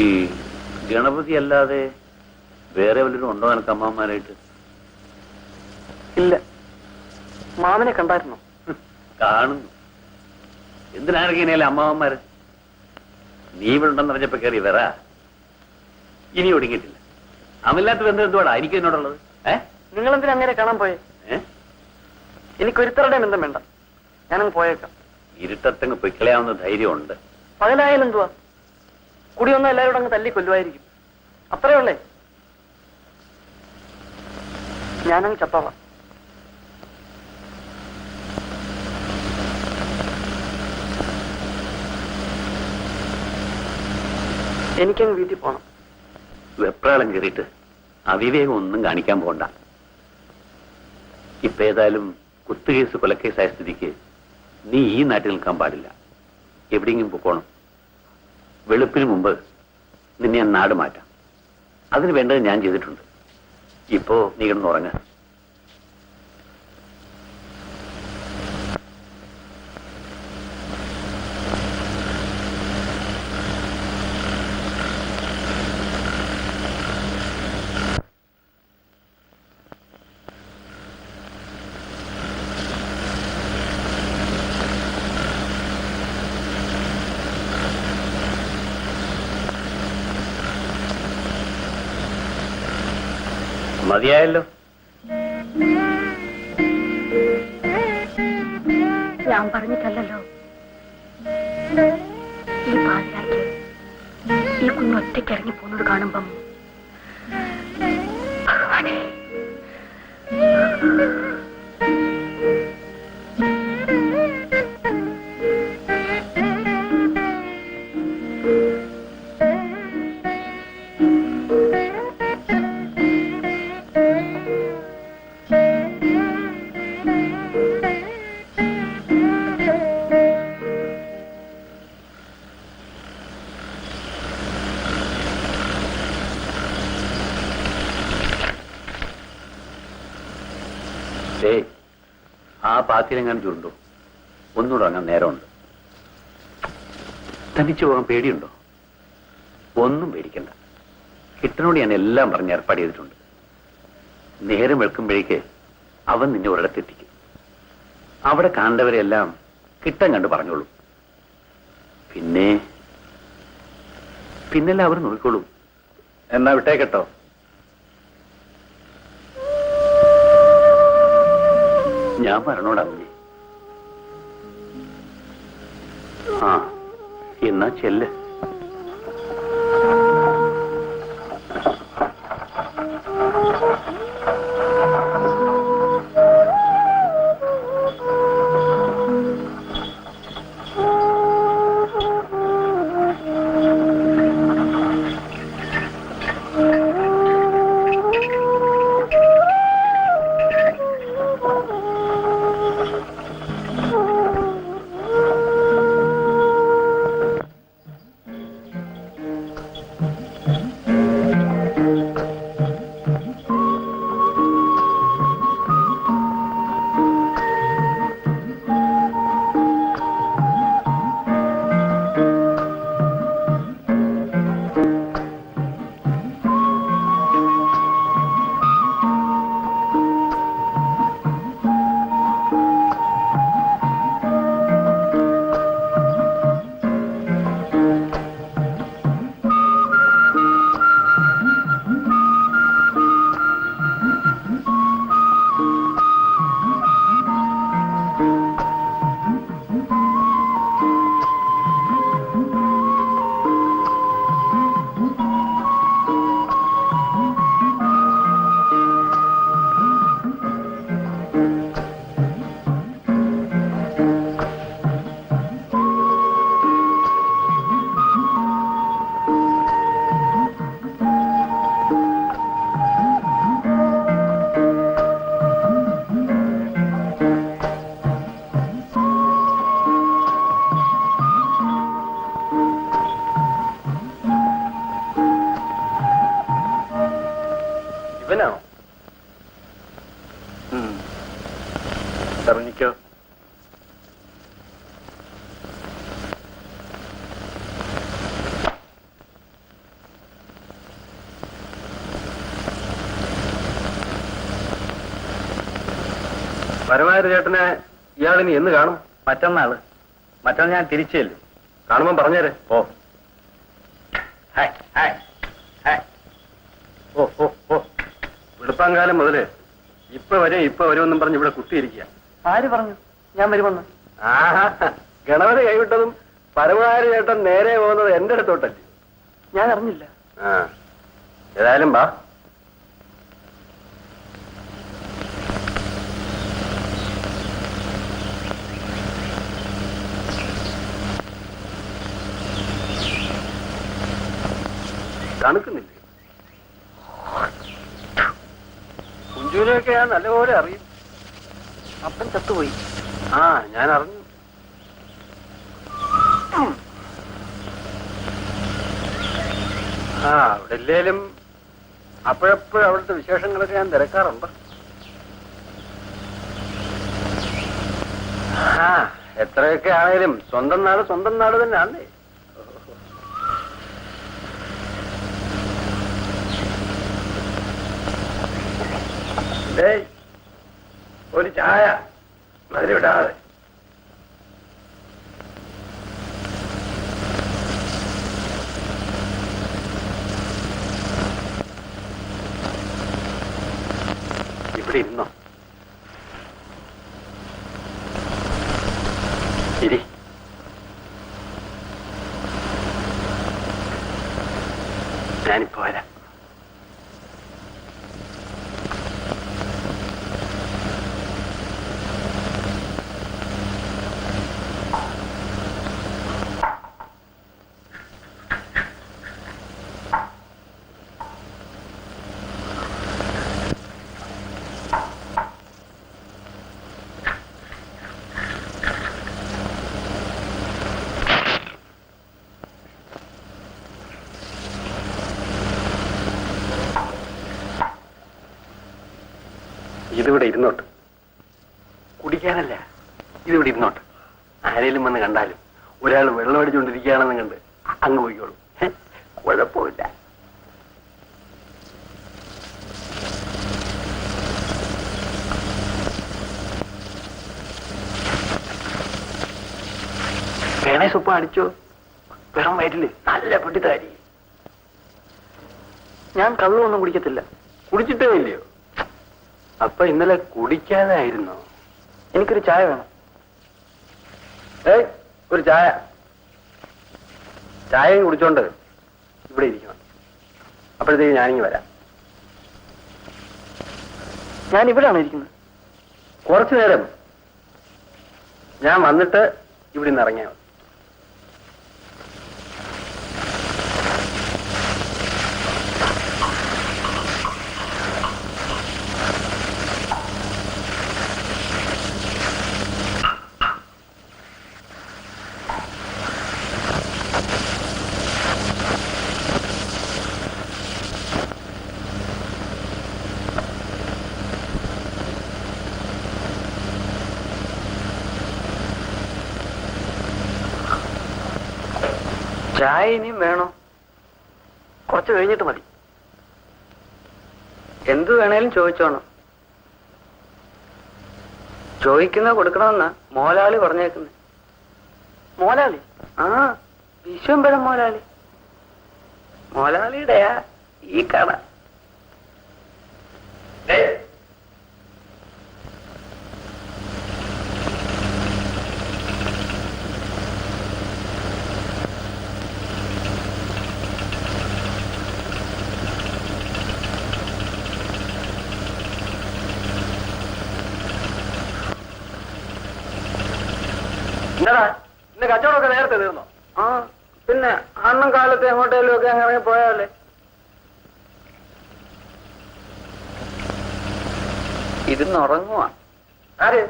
Speaker 1: ഈ ഗണപതി അല്ലാതെ വേറെ വല്ലവരും ഉണ്ടോ നിനക്ക് അമ്മമാരായിട്ട്?
Speaker 5: ഇല്ല. മാമനെ കണ്ടായിരുന്നോ?
Speaker 1: കാണുന്നു. എന്തിനാണെങ്കിലേ അമ്മാവന്മാര്? നീ ഇവിടെ ഉണ്ടെന്ന് പറഞ്ഞപ്പോ കയറി വരാ. ഇനി ഒടുങ്ങിയിട്ടില്ല. അവനില്ലാത്ത ബന്ധം എന്തുവാടാ എനിക്ക് എന്നോടുള്ളത്?
Speaker 5: നിങ്ങൾ എന്തിനാ അങ്ങനെ കാണാൻ പോയേ? എനിക്ക് ഒരുത്തരുടെ ബന്ധം വേണ്ട. ഞാനങ്ങ് പോയേക്കാം.
Speaker 1: ഇരുട്ടത്തങ്ങ് പൊയ്ക്കളയാവുന്ന ധൈര്യമുണ്ട്.
Speaker 5: പകലായാലും എന്തുവാ, കുടി വന്നാൽ എല്ലാവരും അങ്ങ് തല്ലി കൊല്ലുമായിരിക്കും. അത്രേ ഉള്ളേ. ഞാനങ്ങ് ചത്തോളാം. എനിക്കങ്ങ് വീട്ടിൽ പോണം.
Speaker 1: വെപ്രാളം കയറിയിട്ട് അവിവേകം ഒന്നും കാണിക്കാൻ പോണ്ട. ഇപ്പൊ ഏതായാലും കുത്തുകേസ് കൊലക്കേസായ സ്ഥിതിക്ക് നീ ഈ നാട്ടിൽ നിൽക്കാൻ പാടില്ല. എവിടെയെങ്കിലും പോകണം. വെളുപ്പിന് മുമ്പ് നിന്നെ ഞാൻ നാട് മാറ്റാം. അതിന് വേണ്ടത് ഞാൻ ചെയ്തിട്ടുണ്ട്. ഇപ്പോ നീ കിടന്നുറങ്ങ. മതിയായല്ലോ.
Speaker 4: ഞാൻ പറഞ്ഞിട്ടല്ലോ ഈ പാതിരായ്ക്ക് ഈ കുഞ്ഞൊറ്റയ്ക്ക് ഇറങ്ങി പോകുന്നത് കാണുമ്പം ഭഗവാനേ,
Speaker 1: ആ പാത്തിലെങ്ങാനും ചുരുണ്ടോ? ഒന്നുകൂടെ അങ്ങനെ നേരമുണ്ട്. തനിച്ചു പോകാൻ പേടിയുണ്ടോ? ഒന്നും പേടിക്കണ്ട. കിട്ടനോട് ഞാൻ എല്ലാം പറഞ്ഞ് ഏർപ്പാട് ചെയ്തിട്ടുണ്ട്. നേരം വെളുക്കുമ്പോഴേക്ക് അവൻ നിന്നെ ഒരിടത്തെത്തിക്കും. അവിടെ കാണേണ്ടവരെല്ലാം കിട്ടൻ കണ്ട് പറഞ്ഞോളൂ. പിന്നെല്ലാം അവർ നോക്കിക്കോളൂ. എന്നാ വിട്ടേക്കട്ടോ. ഞാൻ പറഞ്ഞോടാ കുഞ്ഞെ. ആ എന്നാ ചെല്ല്.
Speaker 3: പരമാവധി ചേട്ടനെ ഇയാളിനി എന്ന് കാണും?
Speaker 1: മറ്റന്നാള് ഞാൻ തിരിച്ചേലും.
Speaker 3: കാണുമ്പം പറഞ്ഞേരെ.
Speaker 1: ഓ ഹായ് ഹായ് ഹായ്.
Speaker 3: ഓ ഓ ഓ വെളുപ്പാങ്കാലം മുതല് ഇപ്പൊ വരുമെന്നും പറഞ്ഞ് ഇവിടെ കുത്തിയിരിക്കുക.
Speaker 5: ആര് പറഞ്ഞു ഞാൻ വരുമെന്ന്?
Speaker 3: ആഹാ, ഗണപതി കൈവിട്ടതും പരമാവധി ചേട്ടൻ നേരെ പോകുന്നത് എന്റെ അടുത്തോട്ടല്ലേ.
Speaker 5: ഞാൻ അറിഞ്ഞില്ല.
Speaker 3: ആ ഏതായാലും വാ. തണുക്കുന്നില്ലേ? കുഞ്ചുവിനെയൊക്കെ ഞാൻ നല്ലപോലെ അറിയും.
Speaker 5: അപ്പൻ ചത്തുപോയി.
Speaker 3: ആ ഞാൻ അറിഞ്ഞു. ആ അവിടെ ഇല്ലേലും അപ്പോഴപ്പോഴും അവിടുത്തെ വിശേഷങ്ങളൊക്കെ ഞാൻ തിരക്കാറുണ്ട്. ആ എത്രയൊക്കെ ആയാലും സ്വന്തം നാട് തന്നെയാണേ. ഒരു ചായ മധുരവിടാതെ. ഇവിടെ ഇരുന്നോ. ഇരി. ഞാനിപ്പോ വരാം. ഇതിവിടെ ഇരുന്നോട്ട്. കുടിക്കാനല്ല, ഇതിവിടെ ഇരുന്നോട്ട്. ആരേലും വന്ന് കണ്ടാലും ഒരാൾ വെള്ളം അടിച്ചുകൊണ്ടിരിക്കുകയാണെന്ന് കണ്ട് അങ്ങ് പോയിക്കോളൂ. കുഴപ്പമില്ല. വേണേ സ്വപ്പം അടിച്ചോ. വെറും വയറ്റില് നല്ല പൊട്ടിത്താരി.
Speaker 5: ഞാൻ കള്ളൊന്നും കുടിക്കത്തില്ല.
Speaker 3: കുടിച്ചിട്ടേ ഇല്ലയോ? അപ്പൊ ഇന്നലെ കുടിക്കാതായിരുന്നോ?
Speaker 5: എനിക്കൊരു ചായ വേണം.
Speaker 3: ഒരു ചായ. ചായയും കുടിച്ചോണ്ട് ഇവിടെ ഇരിക്കണം. അപ്പോഴത്തേക്ക് ഞാനിങ്ങ് വരാം.
Speaker 5: ഞാൻ ഇവിടെയാണോ ഇരിക്കുന്നത്?
Speaker 3: കുറച്ചു നേരം ഞാൻ വന്നിട്ട് ഇവിടെ നിന്ന് ഇറങ്ങിയാൽ മതി.
Speaker 5: ചായ ഇനിയും വേണോ? കുറച്ച് കഴിഞ്ഞിട്ട് മതി. എന്ത് വേണേലും ചോദിച്ചോണം. ചോദിക്കുന്ന കൊടുക്കണമെന്നാ മോലാളി പറഞ്ഞേക്കുന്നത്. മോലാളി? ആ, വിശ്വംബരം മോലാളി. മോലാളിയുടെയാ ഈ കട.
Speaker 3: എന്താ ഇന്ന് കച്ചവടമൊക്കെ നേരത്തെ തീർന്നോ?
Speaker 5: ആ, പിന്നെ അണ്ണം കാലത്ത് എങ്ങോട്ടേലും ഒക്കെ ഇറങ്ങി പോയാലേ. ഇരുന്നുറങ്ങുക.
Speaker 3: ആര്?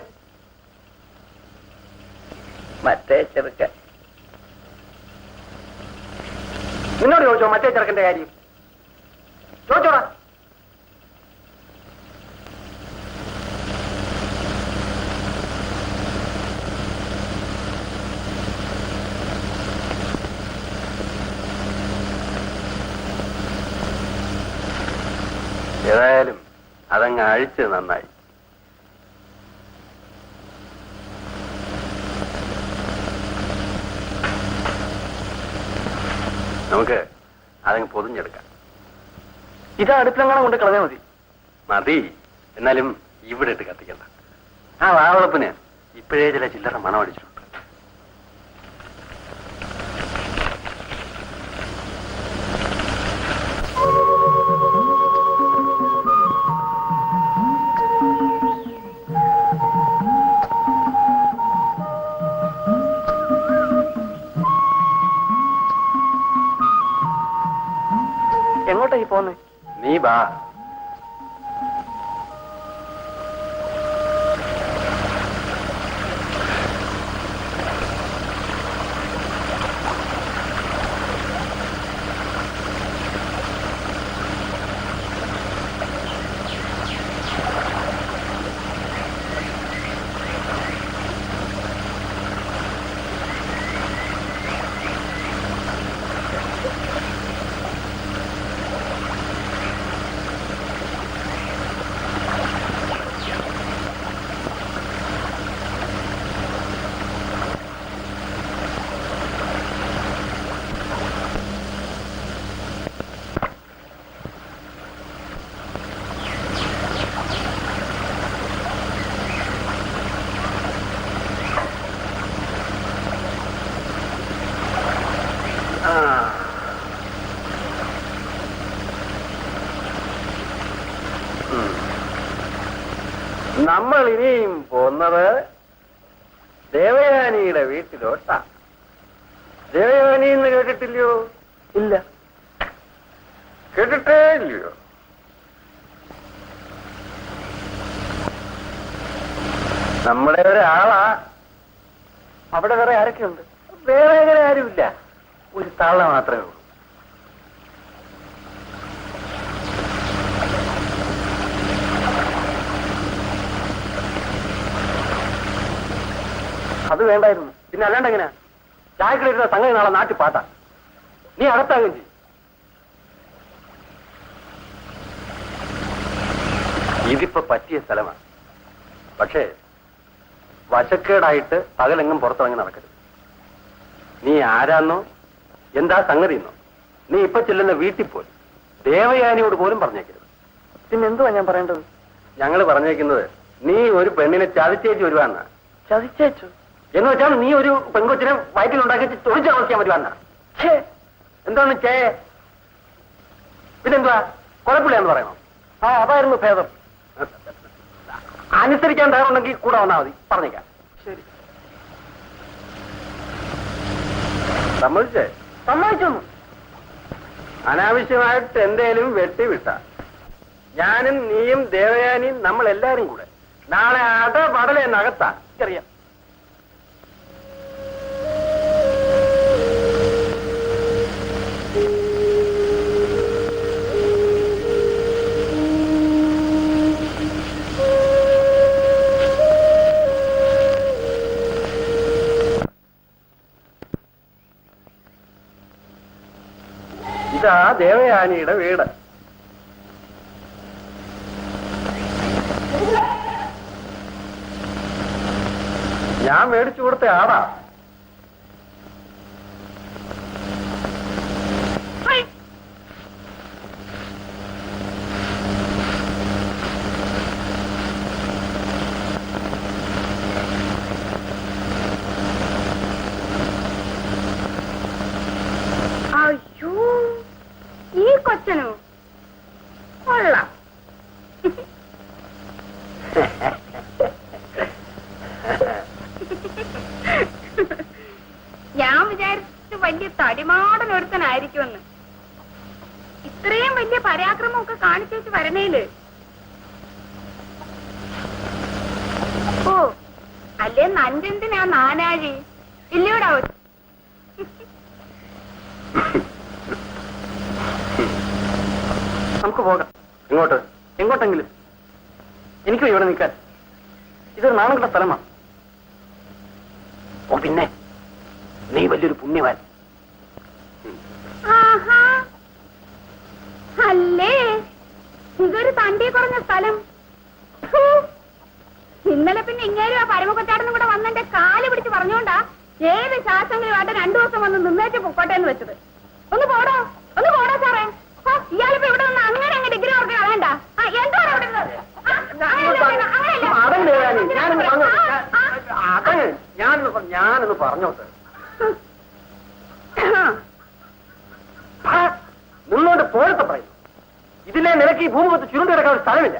Speaker 5: മറ്റേ ചെറുക്കൻ.
Speaker 3: നിന്നോട് ചോദിച്ചോ മറ്റേ ചെറുക്കന്റെ കാര്യം? ചോദിച്ചോടാ. ഏതായാലും അതങ്ങ് അഴിച്ച് നന്നായി. നമുക്ക് അതങ്ങ് പൊതിഞ്ഞെടുക്കാം.
Speaker 5: ഇത് അടുപ്പിലെങ്ങനെ കൊണ്ട് കളഞ്ഞാൽ മതി.
Speaker 3: മതി. എന്നാലും ഇവിടെ ഇട്ട് കത്തിക്കണ്ട. ആ വാവളപ്പിന് ഇപ്പോഴേ ചില ചില്ലറ മണം അടിച്ചിട്ടുണ്ട്.
Speaker 5: എങ്ങോട്ടാ ഈ പോന്നേ?
Speaker 3: നീ ബാ. നമ്മൾ ഇനിയും പോന്നത് ദേവയാനിയുടെ വീട്ടിലോട്ടാ. ദേവയാനി എന്ന് കേട്ടിട്ടില്ലയോ?
Speaker 5: ഇല്ല.
Speaker 3: കേട്ടിട്ടേ ഇല്ലയോ? നമ്മുടെ ഒരാളാ.
Speaker 5: അവിടെ വേറെ ആരൊക്കെയുണ്ട്?
Speaker 3: വേറെ അങ്ങനെ ആരുമില്ല. ഒരു തള്ള മാത്രമേ ഉള്ളൂ.
Speaker 5: അത് വേണ്ടായിരുന്നു.
Speaker 3: പിന്നെ അല്ലാണ്ട് എങ്ങനെയാ? ചായക്കടയിരുന്ന സംഗതി നാളെ നാട്ടിൽ പാട്ടാ. നീ അകത്താകും ചെയ്യും. ഇതിപ്പോ പറ്റിയ സ്ഥലമാണ്. പക്ഷേ വശക്കേടായിട്ട് പകലെങ്ങും പുറത്തിറങ്ങി നടക്കരുത്. നീ ആരാന്നോ എന്താ സംഗതിന്നോ നീ ഇപ്പൊ ചെല്ലുന്ന വീട്ടിൽ പോലും ദേവയാനിയോട് പോലും പറഞ്ഞേക്കരുത്.
Speaker 5: പിന്നെന്തുവാ ഞാൻ പറയേണ്ടത്?
Speaker 3: ഞങ്ങൾ പറഞ്ഞേക്കുന്നത് നീ ഒരു പെണ്ണിനെ ചതിച്ചേച്ച് വരുവാന്നാ.
Speaker 5: ചതിച്ചേച്ചു
Speaker 3: എന്ന് വെച്ചാൽ നീ ഒരു പെൺകൊച്ചിനെ വയറ്റിലുണ്ടാക്കി തൊഴിച്ചു താമസിക്കാൻ വരുവാന്നാ. എന്താണ് ചേ? പിന്നെന്തുവാ? കുഴപ്പമില്ലാന്ന് പറയണോ?
Speaker 5: ആ, അതായിരുന്നു ഭേദം.
Speaker 3: അനുസരിക്കാൻ തയ്യാറുണ്ടെങ്കിൽ കൂടെ വന്നാൽ മതി, പറഞ്ഞേക്കാം.
Speaker 5: ശരി,
Speaker 3: സമ്മതിച്ചേ?
Speaker 5: സമ്മതിച്ചു.
Speaker 3: അനാവശ്യമായിട്ട് എന്തേലും വെട്ടിവിട്ട ഞാനും നീയും ദേവയാനിയും നമ്മൾ എല്ലാരും കൂടെ നാളെ അടപടലെ നകത്താ.
Speaker 5: അറിയാം.
Speaker 3: ഇതാ ദേവയാനിയുടെ വീട്. ഞാൻ മേടിച്ചു കൊടുത്ത ആടാ.
Speaker 4: അയ്യോ, ഈ കൊച്ചനോ? കൊള്ളാം. ഞാൻ വിചാരിച്ചു വലിയ തടിമാടൻ ഒരുത്തനായിരിക്കുമെന്ന്. ഇത്രയും വലിയ പരാക്രമമൊക്കെ കാണിച്ചേച്ച് വരണേല്. ഓ, അല്ലേ നഞ്ചെന്തിനാ നാനാഴി ഇല്ലയോടാ?
Speaker 5: നമുക്ക് പോകാം.
Speaker 3: ഇങ്ങോട്ട്.
Speaker 5: എങ്ങോട്ടെങ്കിലും. എനിക്കും ഇവിടെ നിൽക്കാൻ. ഇതൊരു നാണുകളുടെ സ്ഥലമാണ്.
Speaker 3: ഓ പിന്നെ നീ വലിയൊരു പുണ്യവാൻ.
Speaker 4: ആഹാ, അല്ലേ ഇതൊരു തണ്ടി കുറഞ്ഞ സ്ഥലം. ഫു. ഇന്നലെ പിന്നെ ഇങ്ങേരും ആ പരമക്കൊച്ചാടനും കൂടെ വന്നെന്റെ കാല് പിടിച്ച് പറഞ്ഞോണ്ടാ ഏത് ശാസങ്ങളുമായിട്ട് 2 ദിവസം വന്ന് നിന്നേറ്റ് പൊക്കോട്ടെ എന്ന് വെച്ചത്. ഒന്ന് പോടോ സാറേ. ഇയാളിപ്പോ ഇവിടെ നിന്ന് അങ്ങനെ അങ്ങ് ഡിഗ്രി ഓർക്ക കളയണ്ട. എന്താണ് അവിടെ
Speaker 3: ഞാനൊന്ന് പറഞ്ഞോട്ടെ. നിന്നോട് പോരത്തെ പറയും. ഇതിലെ നിനക്ക് ഈ ഭൂമി മൊത്തം ചുരുണ്ട് കിടക്കാൻ ഒരു സ്ഥലമില്ല.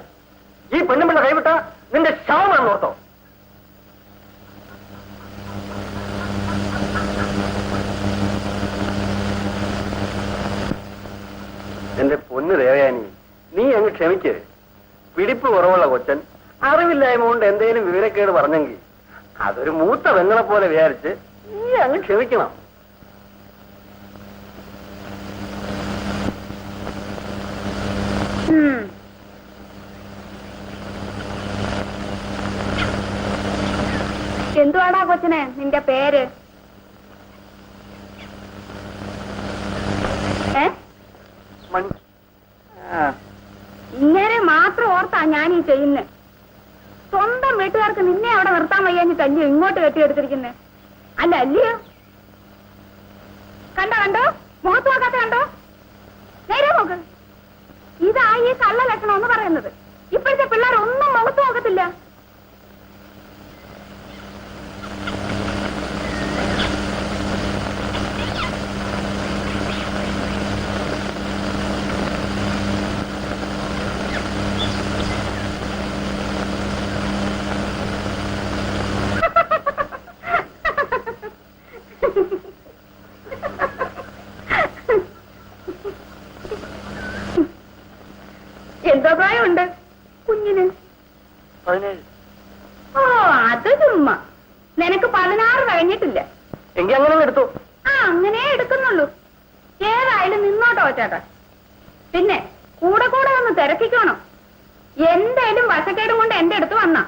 Speaker 3: ഈ പെണ്ണുമ്പിള്ള കൈവിട്ട നിന്റെ ശവമാണെന്ന് ഓർത്തോ. എന്റെ പൊന്ന് ദേവയാനി, നീ അങ്ങ് ക്ഷമിക്ക്. പിടിപ്പ് കുറവുള്ള കൊച്ചൻ അറിവില്ലായ്മ കൊണ്ട് എന്തേലും വിവരക്കേട് പറഞ്ഞെങ്കിൽ അതൊരു മൂത്ത പെങ്ങളെ പോലെ വിചാരിച്ച് നീ അങ്ങ് ക്ഷമിക്കണം.
Speaker 4: എന്തുവാടാ കൊച്ചനെ നിന്റെ പേര്? ഇങ്ങനെ മാത്രം ഓർത്താ ഞാൻ ഈ ചെയ്യുന്നേ. സ്വന്തം വീട്ടുകാർക്ക് നിന്നെ അവിടെ നിർത്താൻ വയ്യാഞ്ഞിട്ടല്ലയോ ഇങ്ങോട്ട് കെട്ടിയെടുത്തിരിക്കുന്നേ? അല്ല അല്ലയോ? കണ്ടോ മുഖത്ത് നോക്കാത്ത കണ്ടോ? നേരെ നോക്ക്. ഇതാ ഈ കള്ള ലക്ഷണം എന്ന് പറയുന്നത്. ഇപ്പോഴത്തെ പിള്ളേരൊന്നും മുഖത്ത് നോക്കത്തില്ല. എന്തോ പ്രായമുണ്ട് കുഞ്ഞിന്?
Speaker 3: 17.
Speaker 4: ഓ അത് ചുമ്മാ. നിനക്ക് 16 കഴിഞ്ഞിട്ടില്ല.
Speaker 3: എങ്കിൽ അങ്ങനെ എടുത്തു.
Speaker 4: അങ്ങനെ എടുക്കുന്നുള്ളൂ. ഏതായാലും നിന്നോട്ടോ ചേട്ടാ. പിന്നെ കൂടെ ഒന്ന് തിരക്കിക്കോണം. എന്തായാലും വശക്കേടും കൊണ്ട് എന്റെ അടുത്ത് വന്നാ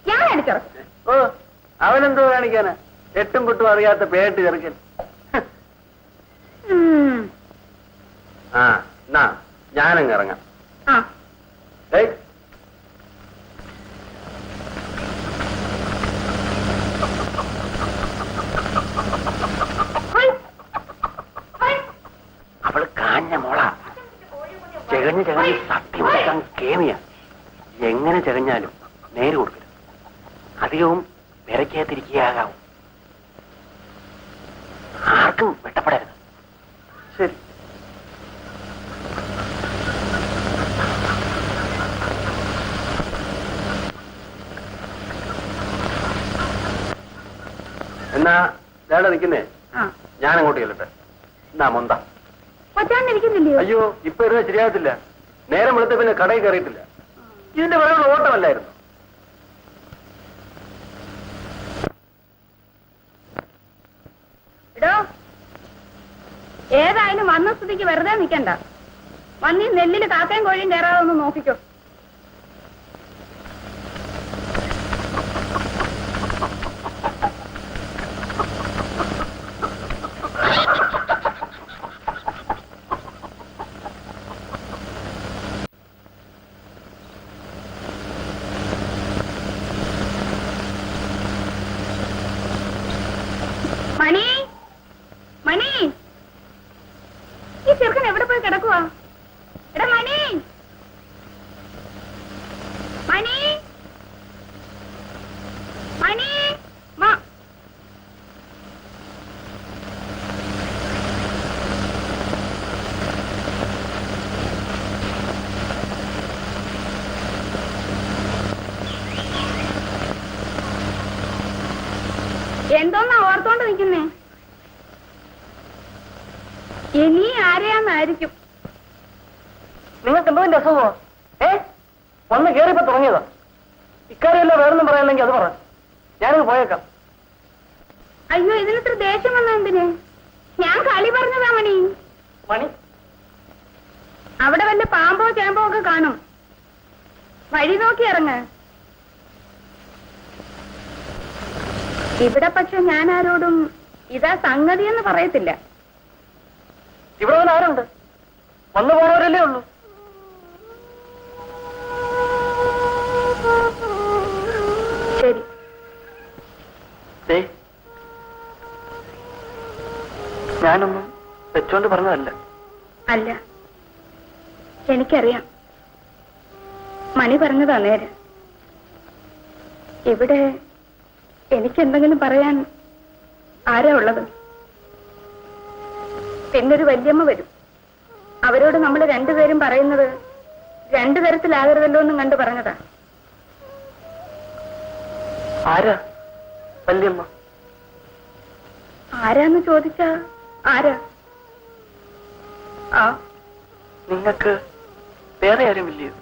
Speaker 4: ഞാൻ അടിച്ചിറക്കും.
Speaker 3: ഓ അവനെന്തോ കാണിക്കാന്? എട്ടും കുട്ടും അറിയാത്ത പേട്ട് ചെറുക്കൻ. ഞാനങ്ങ് ഇറങ്ങാം. അവള് കാഞ്ഞ മോള. ചെകഞ്ഞ് സത്യം കൊടുക്കാൻ കേമിയ. എങ്ങനെ ചെകഞ്ഞാലും നേര് കൊടുക്കരുത്. അധികവും വിരക്കാതിരിക്കുകയാകാവും. ആർക്കും വെട്ടപ്പെടരുത്. ശരി. എന്നാ വേണ്ട നിൽക്കുന്നേ. ഞാനങ്ങോട്ട് ചെല്ലട്ടെ. എന്നാ മൊന്ത
Speaker 4: കൊച്ചാണ്ടിരിക്കുന്നില്ലയോ?
Speaker 3: അയ്യോ ഇപ്പൊ ഇരുന്ന് ശരിയാകത്തില്ല. നേരം വെളുത്ത പിന്നെ കടയിൽ കയറിയിട്ടില്ല. ഇതിന്റെ പറയുന്ന ഓട്ടമല്ലായിരുന്നു.
Speaker 4: ഏതായാലും വന്ന സ്ഥിതിക്ക് വെറുതെ നിൽക്കണ്ട. വന്നീ നെല്ലില് കാക്കയും കോഴിയും കയറാതെ ഒന്ന് നോക്കിക്കോ. മണി, ഈ ചെറുക്കൻ എവിടെ പോയി കിടക്കുവാ? എടാ മണി, മണി, മണി, എന്തോന്നാ ഓർത്തോണ്ട് നിൽക്കുന്നേ? ഇനി ആരെയാന്നായിരിക്കും.
Speaker 3: നിങ്ങൾക്ക് എന്തോ എന്റെ അസുഖമോ? വന്ന് കയറിയപ്പോ തുടങ്ങിയതാ. ഇക്കാര്യമല്ലോ വേറൊന്നും പറയാനില്ലെങ്കിൽ അത് പറ. ഞാനത് പോയേക്കാം.
Speaker 4: അയ്യോ ഇതിനിത്ര ദേഷ്യം വന്ന എന്തിന്? ഞാൻ കളി പറഞ്ഞതാ മണി.
Speaker 3: മണി
Speaker 4: അവിടെ വല്ല പാമ്പോ ചേമ്പോ ഒക്കെ കാണും. വഴി നോക്കി ഇറങ്ങ്. ഇവിടെ പക്ഷെ ഞാൻ ആരോടും ഇതാ സംഗതി എന്ന് പറയത്തില്ല.
Speaker 3: ഇവിടെ വന്ന് ആരുണ്ട്? വന്നു പോണവരല്ലേ ഉള്ളൂ.
Speaker 4: ശരി.
Speaker 3: ഞാനൊന്നും
Speaker 5: വെച്ചോണ്ട് പറഞ്ഞതല്ല.
Speaker 4: അല്ല, എനിക്കറിയാം. മണി പറഞ്ഞതാ നേര്. ഇവിടെ എനിക്കെന്തെങ്കിലും പറയാൻ ആരാ ഉള്ളത്? പിന്നൊരു വല്യമ്മ വരും. അവരോട് നമ്മൾ രണ്ടുപേരും പറയുന്നത് രണ്ടു തരത്തിലാകരുതല്ലോ എന്നും കണ്ടു പറഞ്ഞതാ.
Speaker 5: ആരാ വല്യമ്മ?
Speaker 4: ആരാന്ന് ചോദിച്ചാ ആരാ? ആ,
Speaker 5: നിങ്ങൾക്ക് വേറെ ആരുമില്ലയോ?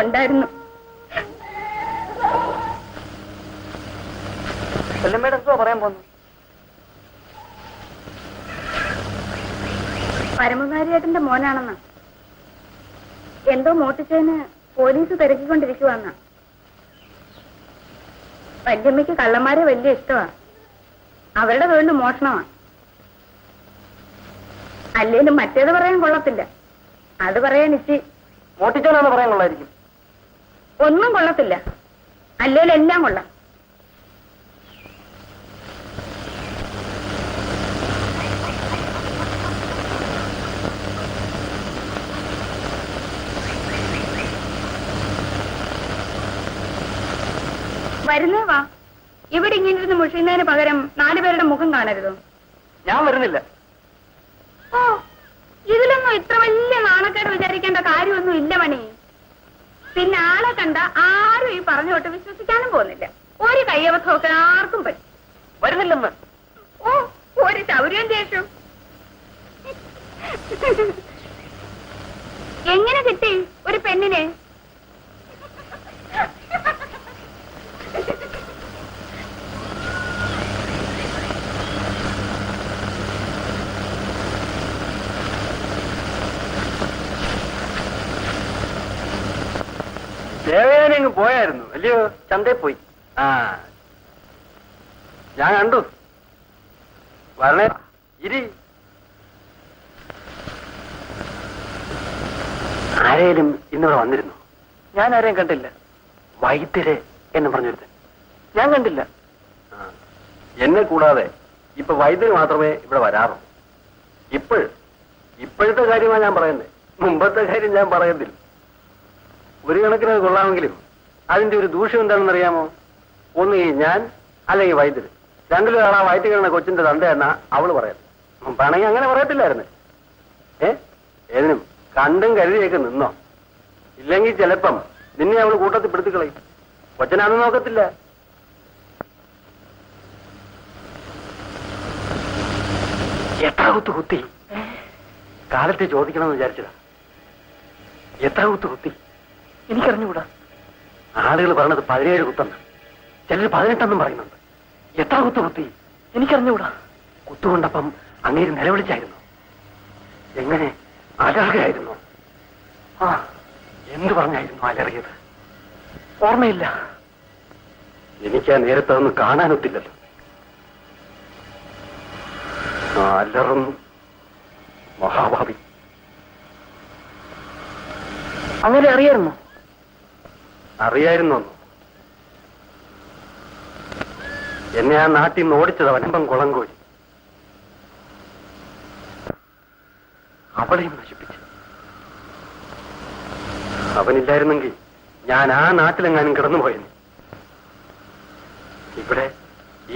Speaker 4: ഉണ്ടായിരുന്നു.
Speaker 5: വല്യമ്മയുടെ എന്തുവാ പറയാൻ പോകുന്നു?
Speaker 4: പരമനാരിയേട്ടന്റെ മോനാണെന്ന എന്തോ മോട്ടിച്ചതിന് പോലീസ് തിരക്കിക്കൊണ്ടിരിക്കുവാന്ന. വല്യമ്മയ്ക്ക് കള്ളന്മാരെ വലിയ ഇഷ്ടമാ. അവരുടെ തൊഴിൽ മോഷണമാ. അല്ലേലും മറ്റേത് പറയാൻ കൊള്ളത്തില്ല. അത് പറയാൻ ഇച്ചി
Speaker 5: മോട്ടിച്ചോനാന്ന് പറയാൻ കൊള്ളായിരിക്കും.
Speaker 4: ഒന്നും കൊള്ളത്തില്ല. അല്ലേലും എല്ലാം കൊള്ളാം. വരുന്നേ വാ. ഇവിടെ ഇങ്ങനെ ഇരുന്ന് മുഷിയുന്നതിന് പകരം 4 പേരുടെ മുഖം കാണരുതോ?
Speaker 5: ഞാൻ വരുന്നില്ല.
Speaker 4: ഓ, ഇതിലൊന്നും ഇത്ര വലിയ നാണക്കേട് വിചാരിക്കേണ്ട കാര്യമൊന്നും ഇല്ല മണി. പിന്നെ ആളെ കണ്ട ആരും ഈ പറഞ്ഞോട്ട് വിശ്വസിക്കാനും പോകുന്നില്ല. ഒരു കയ്യബദ്ധമൊക്കെ ആർക്കും പറ്റും.
Speaker 5: വരുന്നില്ലെന്ന്.
Speaker 4: ഓ, ഒരു ശൗര്യം ശേഷം എങ്ങനെ കിട്ടി ഒരു പെണ്ണിനെ?
Speaker 3: ദേവയാനി പോയായിരുന്നു അല്ലയോ? ചന്തയിൽ പോയി. ആ, ഞാൻ കണ്ടു. വരണേ, ഇരി. ആരേലും ഇന്നിവിടെ വന്നിരുന്നു?
Speaker 5: ഞാൻ ആരെയും കണ്ടില്ല.
Speaker 3: വൈദ്യരെ എന്ന് പറഞ്ഞിരുന്നു.
Speaker 5: ഞാൻ കണ്ടില്ല.
Speaker 3: എന്നെ കൂടാതെ ഇപ്പൊ വൈദ്യര് മാത്രമേ ഇവിടെ വരാറുള്ളൂ. ഇപ്പോഴത്തെ കാര്യമാണ് ഞാൻ പറയുന്നത്. മുമ്പത്തെ കാര്യം ഞാൻ പറയുന്നില്ല. ഒരു കണക്കിന് അത് കൊള്ളാമെങ്കിലും അതിന്റെ ഒരു ദൂഷ്യം എന്താണെന്ന് അറിയാമോ? ഒന്നുകിൽ ഞാൻ അല്ലെങ്കിൽ വൈദ്യര്, രണ്ടിലും ആളാ വയറ്റ് കിടന്ന കൊച്ചിന്റെ തന്തയെന്നാ അവള് പറയാം. മുമ്പാണെങ്കിൽ അങ്ങനെ പറയത്തില്ലായിരുന്നു. ഏതിനും കണ്ടും കരുതിയൊക്കെ നിന്നോ, ഇല്ലെങ്കിൽ ചിലപ്പം നിന്നെ അവള് കൂട്ടത്തിൽ പെടുത്തിക്കളയും. കൊച്ചനാണെന്ന് നോക്കത്തില്ല. എത്ര കുത്തി കാലത്തെ ചോദിക്കണമെന്ന് വിചാരിച്ചതാ. എത്ര കുത്തി?
Speaker 5: എനിക്കറിഞ്ഞുകൂടാ.
Speaker 3: ആളുകൾ പറഞ്ഞത് 17 കുത്തെന്ന്, ചിലർ 18 പറയുന്നുണ്ട്. എത്ര കുത്തി?
Speaker 5: എനിക്കറിഞ്ഞുകൂടാ.
Speaker 3: കുത്തുകൊണ്ടപ്പം അങ്ങേര് നിലവിളിച്ചായിരുന്നു. എങ്ങനെ അലറുകയായിരുന്നു? ആ, എന്തു പറഞ്ഞായിരുന്നു അലറിയത്?
Speaker 5: ഓർമ്മയില്ല.
Speaker 3: എനിക്ക് ആ നേരത്തെ അതൊന്നും കാണാനൊത്തില്ലല്ലോ. അലറുന്നു മഹാഭാവി.
Speaker 5: അങ്ങനെ അറിയായിരുന്നു?
Speaker 3: അറിയായിരുന്നോ? എന്നെ ആ നാട്ടിൽ നിന്ന് ഓടിച്ചത് അവനമ്പം കുളങ്കോഴി. അവളെയും നശിപ്പിച്ചു. അവനില്ലായിരുന്നെങ്കിൽ ഞാൻ ആ നാട്ടിലെങ്ങാനും കിടന്നുപോയെന്ന്. ഇവിടെ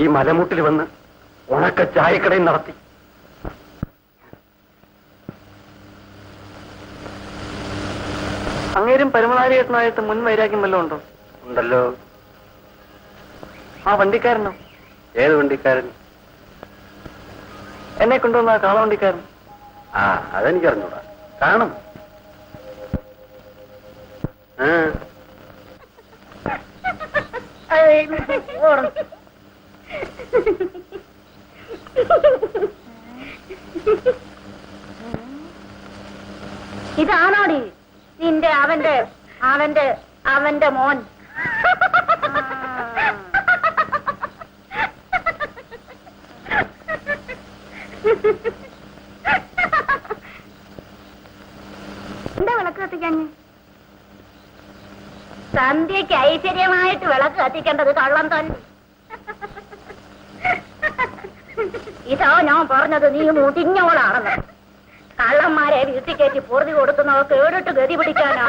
Speaker 3: ഈ മലമുട്ടിൽ വന്ന് ഉണക്ക ചായക്കടയും നടത്തി.
Speaker 5: അങ്ങേരും പരമനാരിയേട്ടനായിട്ട് മുൻ വൈരാഗ്യം വല്ലതും ഉണ്ടോ?
Speaker 3: ഉണ്ടല്ലോ.
Speaker 5: ആ വണ്ടിക്കാരനോ?
Speaker 3: ഏത് വണ്ടിക്കാരൻ?
Speaker 5: എന്നെ കൊണ്ടുവന്ന ആ കാളവണ്ടിക്കാരൻ.
Speaker 3: ആ, അതെനിക്കറിഞ്ഞൂടാ. കാണും.
Speaker 4: ഇതാണോടി നിന്റെ അവന്റെ മോൻ? എന്താ വിളക്ക് കത്തിക്കാഞ്ഞ്? സന്ധ്യക്ക് ഐശ്വര്യമായിട്ട് വിളക്ക് കത്തിക്കേണ്ടത് കള്ളം തന്നെ. ഇതാ ഞാൻ പറഞ്ഞത്, നീ മുടിഞ്ഞോളാണെന്ന്. കള്ളന്മാരെ വീട്ടിൽ കയറ്റി പൊറുതി കൊടുക്കുന്നവർ കേടിട്ട് ഗതി പിടിക്കാനാ.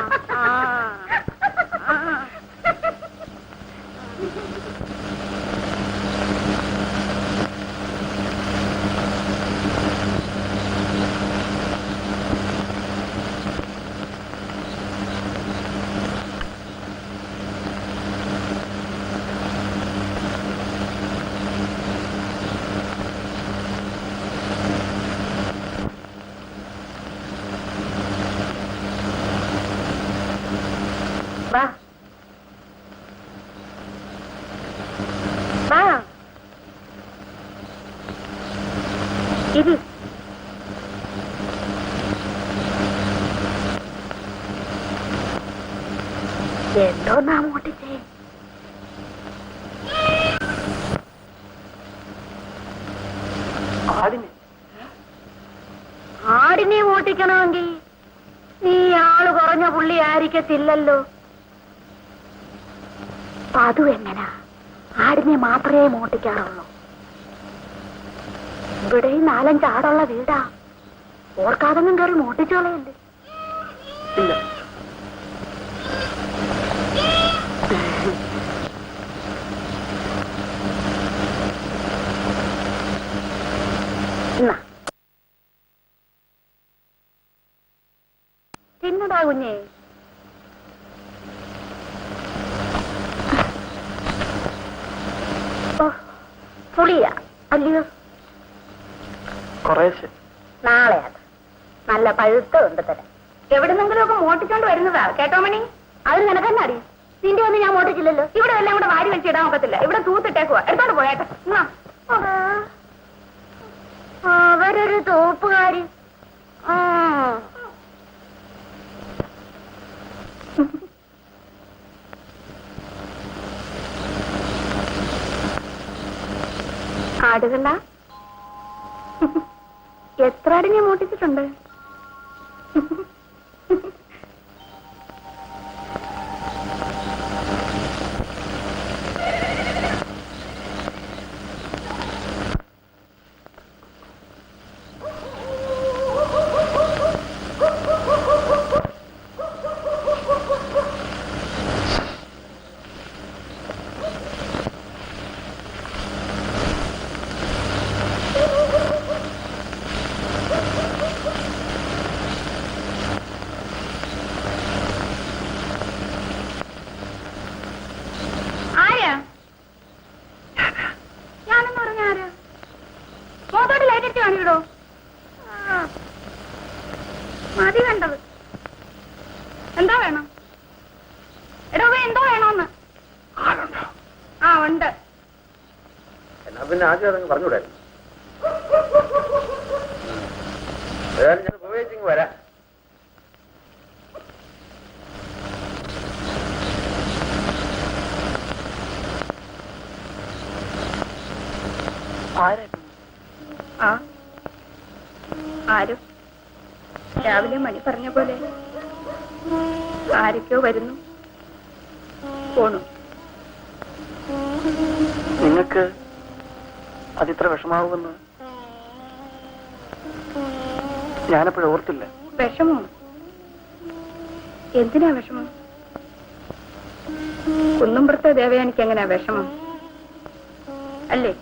Speaker 4: വാ വാ ഇത് എന്തോന്നാ മോട്ടിച്ചേ? ആടിനെ മോട്ടിക്കണമെങ്കിൽ നീ ആള് കുറഞ്ഞ പുള്ളി ആയിരിക്കത്തില്ലല്ലോ. അതും എങ്ങനാ? ആടിനെ മാത്രമേ മോട്ടിക്കാറുള്ളൂ. ഇവിടെ 4-5 ആടുള്ള വീടാ. ഓർക്കാതെന്നും കയറി മോട്ടിച്ചോളയല്ലേ?
Speaker 5: ഇല്ല.
Speaker 4: തിന്നടാ കുഞ്ഞേ. പുളിയാ അല്ലയോ?
Speaker 5: കുറേശ്ശെ.
Speaker 4: നാളെ അത് നല്ല പഴുത്ത ഉണ്ട് തരാം. എവിടുന്നെങ്കിലും ഒക്കെ മോട്ടിച്ചോണ്ട് വരുന്നതാ കേട്ടോ മണി. അത് നിനക്കെന്നാടി? നിന്റെ ഒന്നും ഞാൻ മോട്ടിച്ചില്ലല്ലോ. ഇവിടെ എല്ലാം കൂടെ വാരി വെച്ചിടാൻ ഒക്കത്തില്ല. ഇവിടെ തൂത്തിട്ടേക്കുവാ. എടുത്തോണ്ട് പോയേട്ടെ. അവരൊരു തോപ്പുകാരി. ആടുകള എത്ര ആടിനെ മോട്ടിച്ചിട്ടുണ്ട്? മതി കണ്ടത്. എന്താ വേണം? എടോ എന്തോ വേണോന്ന്? ആ ഉണ്ട്.
Speaker 3: എന്നാ പിന്നെ ആദ്യം അതങ്ങ് പറഞ്ഞുകൂടായിരുന്നു. ഞാൻ ഉപയോഗിച്ചിങ് വരാം.
Speaker 4: ആരും രാവിലെ മണി പറഞ്ഞ പോലെ ആരൊക്കെയോ വരുന്നു പോണു.
Speaker 5: നിങ്ങൾക്ക് അതിത്ര വിഷമാവുമെന്ന് ഞാനെപ്പോഴും ഓർത്തില്ല.
Speaker 4: വിഷമോ? എന്തിനാ വിഷമം? കുന്നുംപുറത്തെ ദേവയാനിക്ക് എങ്ങനെയാ വിഷമം അല്ലേ?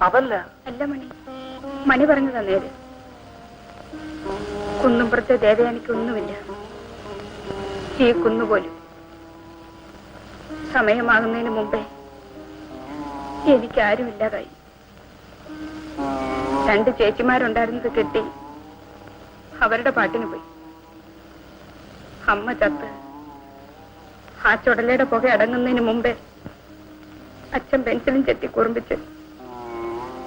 Speaker 5: അതല്ല.
Speaker 4: അല്ല മണി, മണി പറഞ്ഞു തന്നേര്. കുന്നുംപുറത്തെ ദേവയാനിക്ക് ഒന്നുമില്ല. ഈ കുന്നുപോലും സമയമാകുന്നതിന് മുമ്പേ എനിക്കാരുമില്ലാതായി. 2 ചേച്ചിമാരുണ്ടായിരുന്നത് കെട്ടി അവരുടെ പാട്ടിന് പോയി. അമ്മ ചത്ത് ആ ചുടലയുടെ പുക അടങ്ങുന്നതിന് മുമ്പേ അച്ഛൻ പെൻസിലും ചെത്തി കുറുമ്പിച്ച്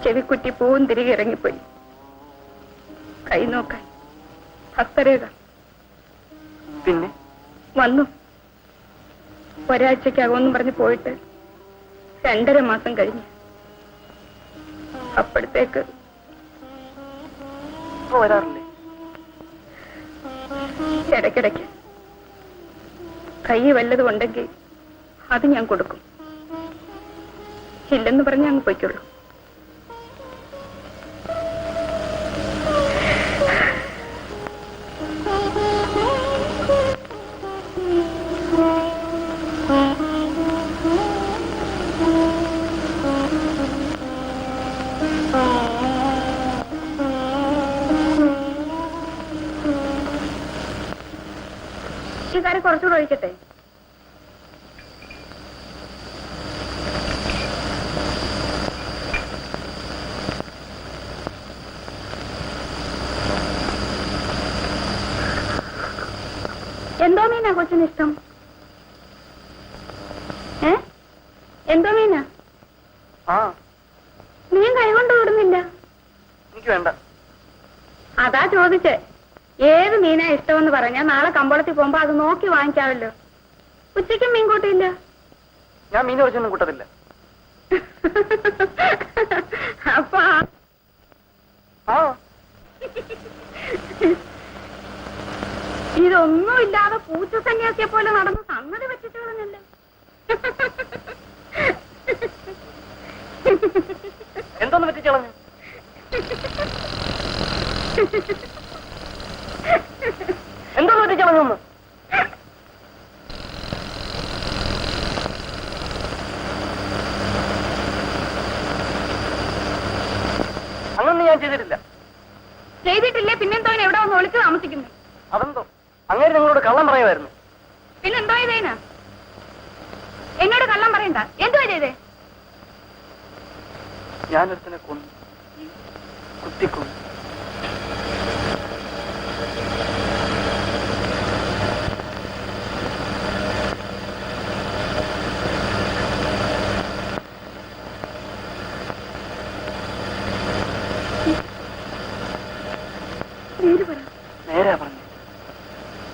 Speaker 4: ചെവിക്കുറ്റി പൂവും തിരികെ ഇറങ്ങിപ്പോയി. കൈ നോക്കാൻ ഹസ്തരേഖ
Speaker 5: പിന്നെ
Speaker 4: വന്നു. ഒരാഴ്ചക്കകമെന്ന് പറഞ്ഞ് പോയിട്ട് 2.5 മാസം കഴിഞ്ഞ് അപ്പോഴത്തേക്ക്
Speaker 5: വരാറില്ലേ?
Speaker 4: ഇടയ്ക്കിടയ്ക്ക് കൈ വല്ലതും ഉണ്ടെങ്കിൽ അത് ഞാൻ കൊടുക്കും. ഇല്ലെന്ന് പറഞ്ഞ് അങ്ങ് പൊയ്ക്കുള്ളൂ. ഈ കറി കുറച്ചുകൂടെ ഒഴിക്കട്ടെ? എന്തോ മീനാ കൊച്ചിന് ഇഷ്ടം? എന്തോ മീനാ? മീൻ കൈകൊണ്ട് വിടുന്നില്ല.
Speaker 5: എനിക്ക് വേണ്ട.
Speaker 4: അതാ ചോദിച്ചേ. ഏത് മീനാ ഇഷ്ടമെന്ന് പറഞ്ഞാ നാളെ കമ്പോളത്തിൽ പോകുമ്പോ അത് നോക്കി വാങ്ങിക്കാവല്ലോ. ഉച്ചയ്ക്കും മീൻ കൂട്ടിയില്ല?
Speaker 5: ഞാൻ മീൻ കുറച്ചൊന്നും കൂട്ടത്തില്ല.
Speaker 4: അപ്പൊ ഇതൊന്നുമില്ലാതെ പൂച്ച സന്യാസിയെ പോലെ നടന്ന് സംഗതി വെച്ചിട്ട് കളഞ്ഞല്ലോ.
Speaker 5: എന്തോന്ന് പറ്റിച്ചളഞ്ഞു? എന്തോന്ന് പറ്റിച്ചളഞ്ഞൊന്ന്? അങ്ങനൊന്നും ഞാൻ ചെയ്തിട്ടില്ല.
Speaker 4: ചെയ്തിട്ടില്ലേ? പിന്നെന്തോ എവിടെ വന്ന് ഒളിച്ചു താമസിക്കുന്നു?
Speaker 5: അതെന്തോ അങ്ങനെ നിങ്ങളോട് കള്ളം പറയുമായിരുന്നു.
Speaker 4: പിന്നെന്തോ ചെയ്തേനാ? എന്നോട് കള്ളം പറയണ്ട. എന്തുവാ ചെയ്തേ?
Speaker 5: ഞാനൊരുത്തനെ കൊന്നു, കുത്തിക്കൊന്നു. നേരാ പറഞ്ഞു.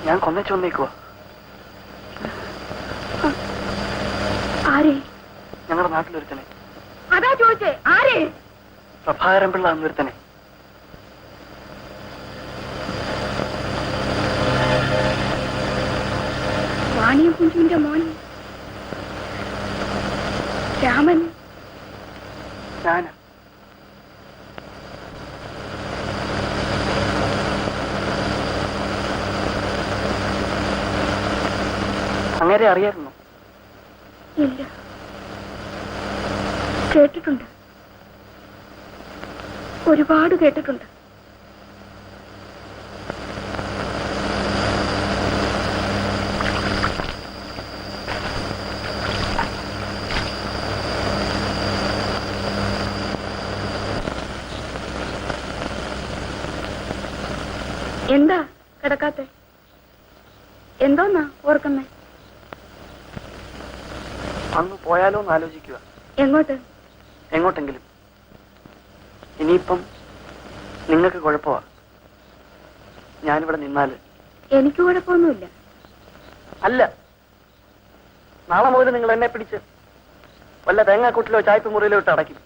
Speaker 5: ഞാൻ കൊന്നച്ചു വന്നേക്കുവാ.
Speaker 4: ആരെ?
Speaker 5: ഞങ്ങളുടെ നാട്ടിലൊരുത്തനെ.
Speaker 4: അതാ ചോദിച്ചേ, ആരെ?
Speaker 5: പ്രഭാകരൻ പിള്ള എന്നൊരുത്തനെ.
Speaker 4: വാണിയ കുഞ്ചുവിന്റെ മോൻ രാമൻ.
Speaker 5: ഞാനാ. അങ്ങനെ അറിയായിരുന്നു?
Speaker 4: ഇല്ല, കേട്ടിട്ടുണ്ട്, ഒരുപാട് കേട്ടിട്ടുണ്ട്. എന്താ കിടക്കാത്തെ? എന്തോന്നാ ഓർക്കുന്നേ?
Speaker 5: അന്ന് പോയാലോ എന്ന് ആലോചിക്കുക.
Speaker 4: എങ്ങോട്ട്?
Speaker 5: എങ്ങോട്ടെങ്കിലും. ഇനിയിപ്പം നിങ്ങൾക്ക് കുഴപ്പമാ ഞാനിവിടെ നിന്നാല്?
Speaker 4: എനിക്ക് കുഴപ്പമൊന്നുമില്ല.
Speaker 5: അല്ല, നാളെ മുതൽ നിങ്ങൾ എന്നെ പിടിച്ച് വല്ല തേങ്ങാക്കൂട്ടിലോ ചായ്പ മുറിയിലോ ഇട്ട് അടയ്ക്കും.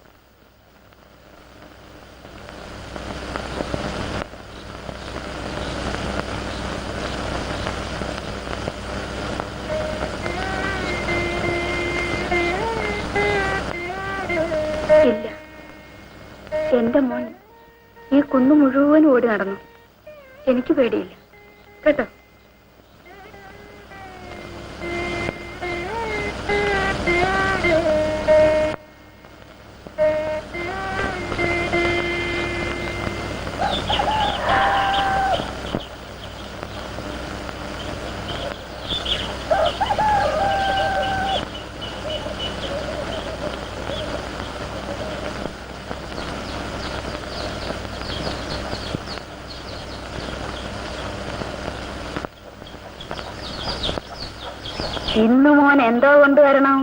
Speaker 4: ഇല്ല, എന്റെ മോൻ ഈ കുന്നു മുഴുവൻ ഓടി നടന്നു. എനിക്ക് പേടിയില്ല കേട്ടോ. ഇന്നു മോൻ എന്തോ കൊണ്ടുവരണം?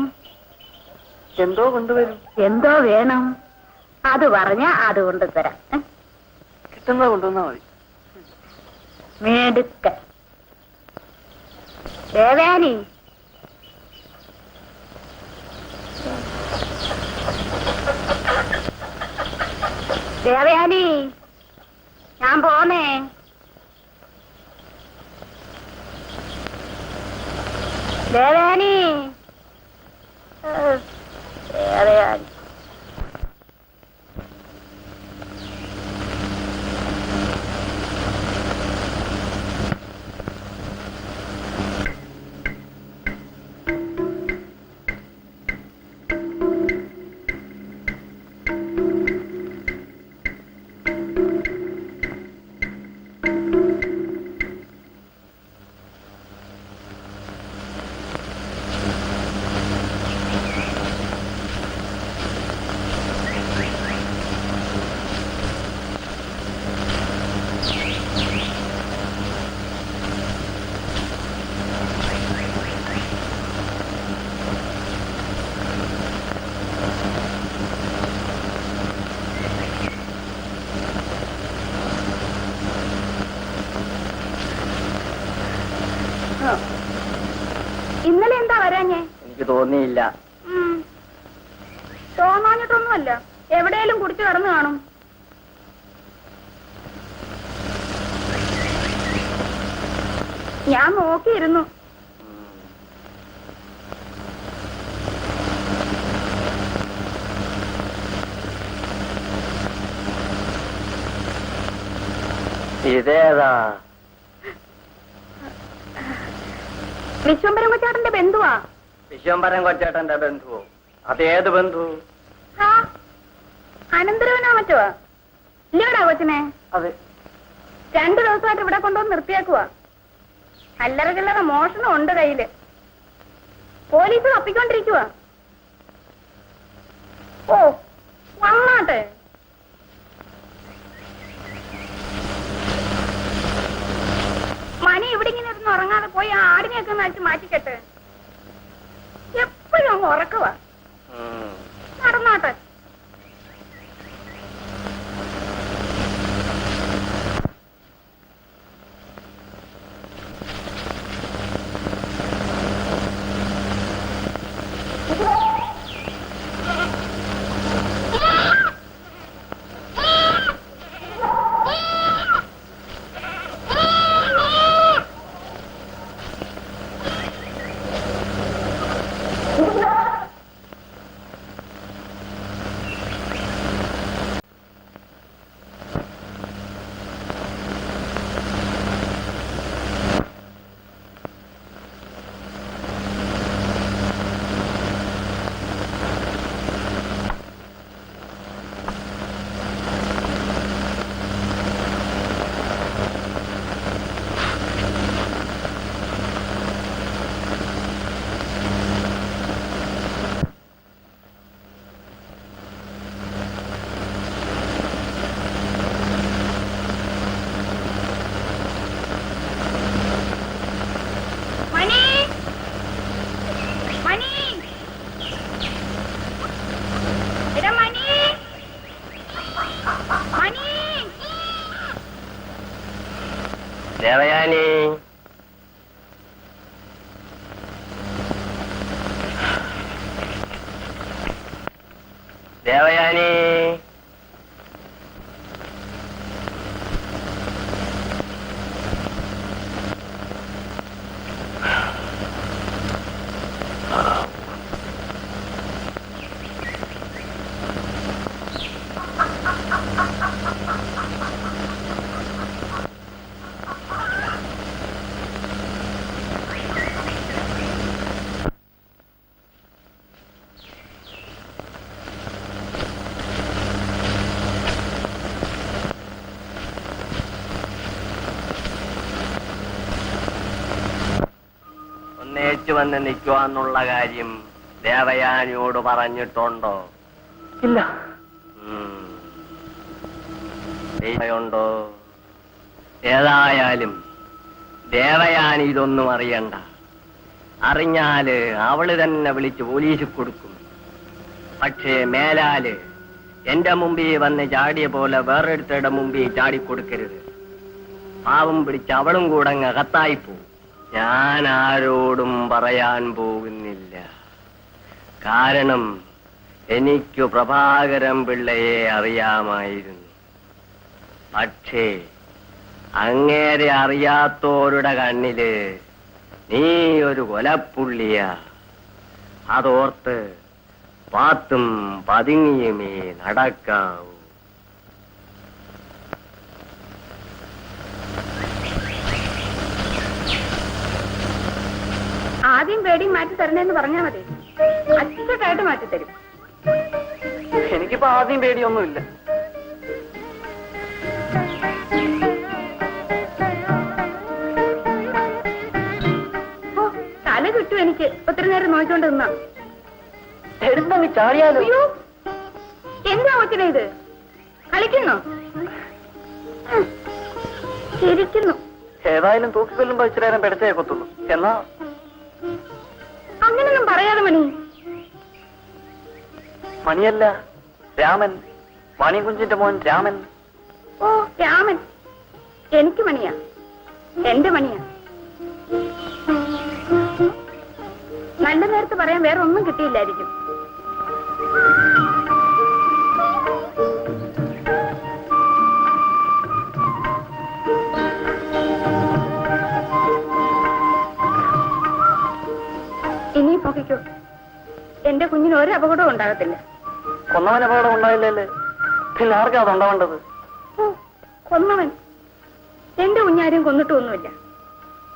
Speaker 5: എന്തോ കൊണ്ടുവരും?
Speaker 4: എന്തോ വേണം അത് പറഞ്ഞാ അത് കൊണ്ടുതരാം.
Speaker 5: കിട്ടുന്നത് കൊണ്ടുവന്നാ മതി.
Speaker 4: മേടുക്ക ദേവയാനി, ദേവയാനി, ഞാൻ പോന്നേ. ദേവയാനി, ദേവയാനി.
Speaker 3: എനിക്ക് തോന്നിയില്ല.
Speaker 4: തോന്നാഞ്ഞിട്ടൊന്നുമല്ല, എവിടെയെങ്കിലും കുടിച്ചു കടന്നു കാണും. ഞാൻ നോക്കിയിരുന്നു.
Speaker 3: ഇതേതാ?
Speaker 4: വിശ്വംബരം കൊച്ചേട്ടന്റെ ബന്ധുവാ.
Speaker 3: വിശ്വംബരം കൊച്ചേട്ടന്റെ ബന്ധുവോ? അതേത് ബന്ധു?
Speaker 4: അനന്തരവനാ മറ്റുവാ ഇല്ലടാ കൊച്ചിനെ.
Speaker 3: അതെ.
Speaker 4: 2 ദിവസമായിട്ട് ഇവിടെ കൊണ്ടുവന്ന് നിർത്തിയാക്കുവാ. അല്ലറ ചില്ലറ മോഷണം ഉണ്ട് കയ്യില്. പോലീസ് തപ്പിക്കൊണ്ടിരിക്കുവാ. ഓ വന്നാട്ടെ. മണി ഇവിടെ ഇങ്ങനെ ഇരുന്ന് ഉറങ്ങാതെ പോയി ആ ആടിനെയൊക്കെ നടിച്ച് മാറ്റിക്കെട്ട്. എപ്പോഴും അങ്ങ് ഉറക്കുവാ. നടന്നാട്ടെ.
Speaker 3: ദേവയാനി, ദേവയാനി, ഒന്നേച്ചു വന്ന് നിൽക്കുവാന്നുള്ള കാര്യം ദേവയാനിയോട് പറഞ്ഞിട്ടുണ്ടോ?
Speaker 5: ഇല്ല.
Speaker 3: ഉണ്ടോ? ഏതായാലും ദേവയാനി ഇതൊന്നും അറിയണ്ട. അറിഞ്ഞാല് അവള് തന്നെ വിളിച്ച് പോലീസിൽ കൊടുക്കും. പക്ഷേ മേലാല് എന്റെ മുമ്പിൽ വന്ന് ചാടിയ പോലെ വേറൊരുത്തരുടെ മുമ്പിൽ ചാടിക്കൊടുക്കരുത്. പാവം പിടിച്ച് അവളും കൂടെ അങ്ങ് അകത്തായിപ്പോ. ഞാൻ ആരോടും പറയാൻ പോകുന്നില്ല. കാരണം എനിക്ക് പ്രഭാകരൻ പിള്ളയെ അറിയാമായിരുന്നു. പക്ഷേ അങ്ങേരെ അറിയാത്തോരുടെ കണ്ണില് നീ ഒരു കൊലപ്പുള്ളിയാ. അതോർത്ത് പാത്തും പതുങ്ങിയുമേ നടക്കാവൂ.
Speaker 4: ആദ്യം പേടി മാറ്റി തരണേന്ന് പറഞ്ഞാ മതി. അച്ചട്ടായിട്ട് മാറ്റിത്തരും.
Speaker 5: എനിക്കിപ്പോ ആദ്യം പേടിയൊന്നുമില്ല.
Speaker 4: ഓ തല കിട്ടും എനിക്ക്. ഒത്തിരി നേരം നോക്കിക്കൊണ്ട് നിന്നാ.
Speaker 5: എടുത്തങ്ങ് ചാടിയാലോ?
Speaker 4: അയ്യോ എന്താ കൊച്ചിനെ ഇത്? കളിക്കുന്നോ? ചിരിക്കുന്നു.
Speaker 5: ഏതായാലും തൂക്കിക്കൊല്ലുമ്പോ ഇച്ചിരി നേരം പിടച്ചേക്കത്തുള്ളൂ. എന്നാ
Speaker 4: അങ്ങനൊന്നും പറയാതെ മണി.
Speaker 5: മണിയല്ല, രാമൻ. മണികുഞ്ചിന്റെ മോൻ രാമൻ.
Speaker 4: ഓ രാമൻ. എനിക്ക് മണിയാ. എന്റെ മണിയാ. നല്ല നേരത്ത് പറയാൻ വേറെ ഒന്നും കിട്ടിയില്ലായിരിക്കും. ഇനി നോക്കിക്കോ, എന്റെ കുഞ്ഞിന് ഒരു അപകടവും ഉണ്ടാകത്തില്ല.
Speaker 5: കൊന്നവൻ അപകടം ഉണ്ടായില്ലല്ലേ, പിന്നെ ആർക്കാ അതുണ്ടാവേണ്ടത്?
Speaker 4: കൊന്നവൻ? എന്റെ കുഞ്ഞാരെയും കൊന്നിട്ടൊന്നുമില്ല.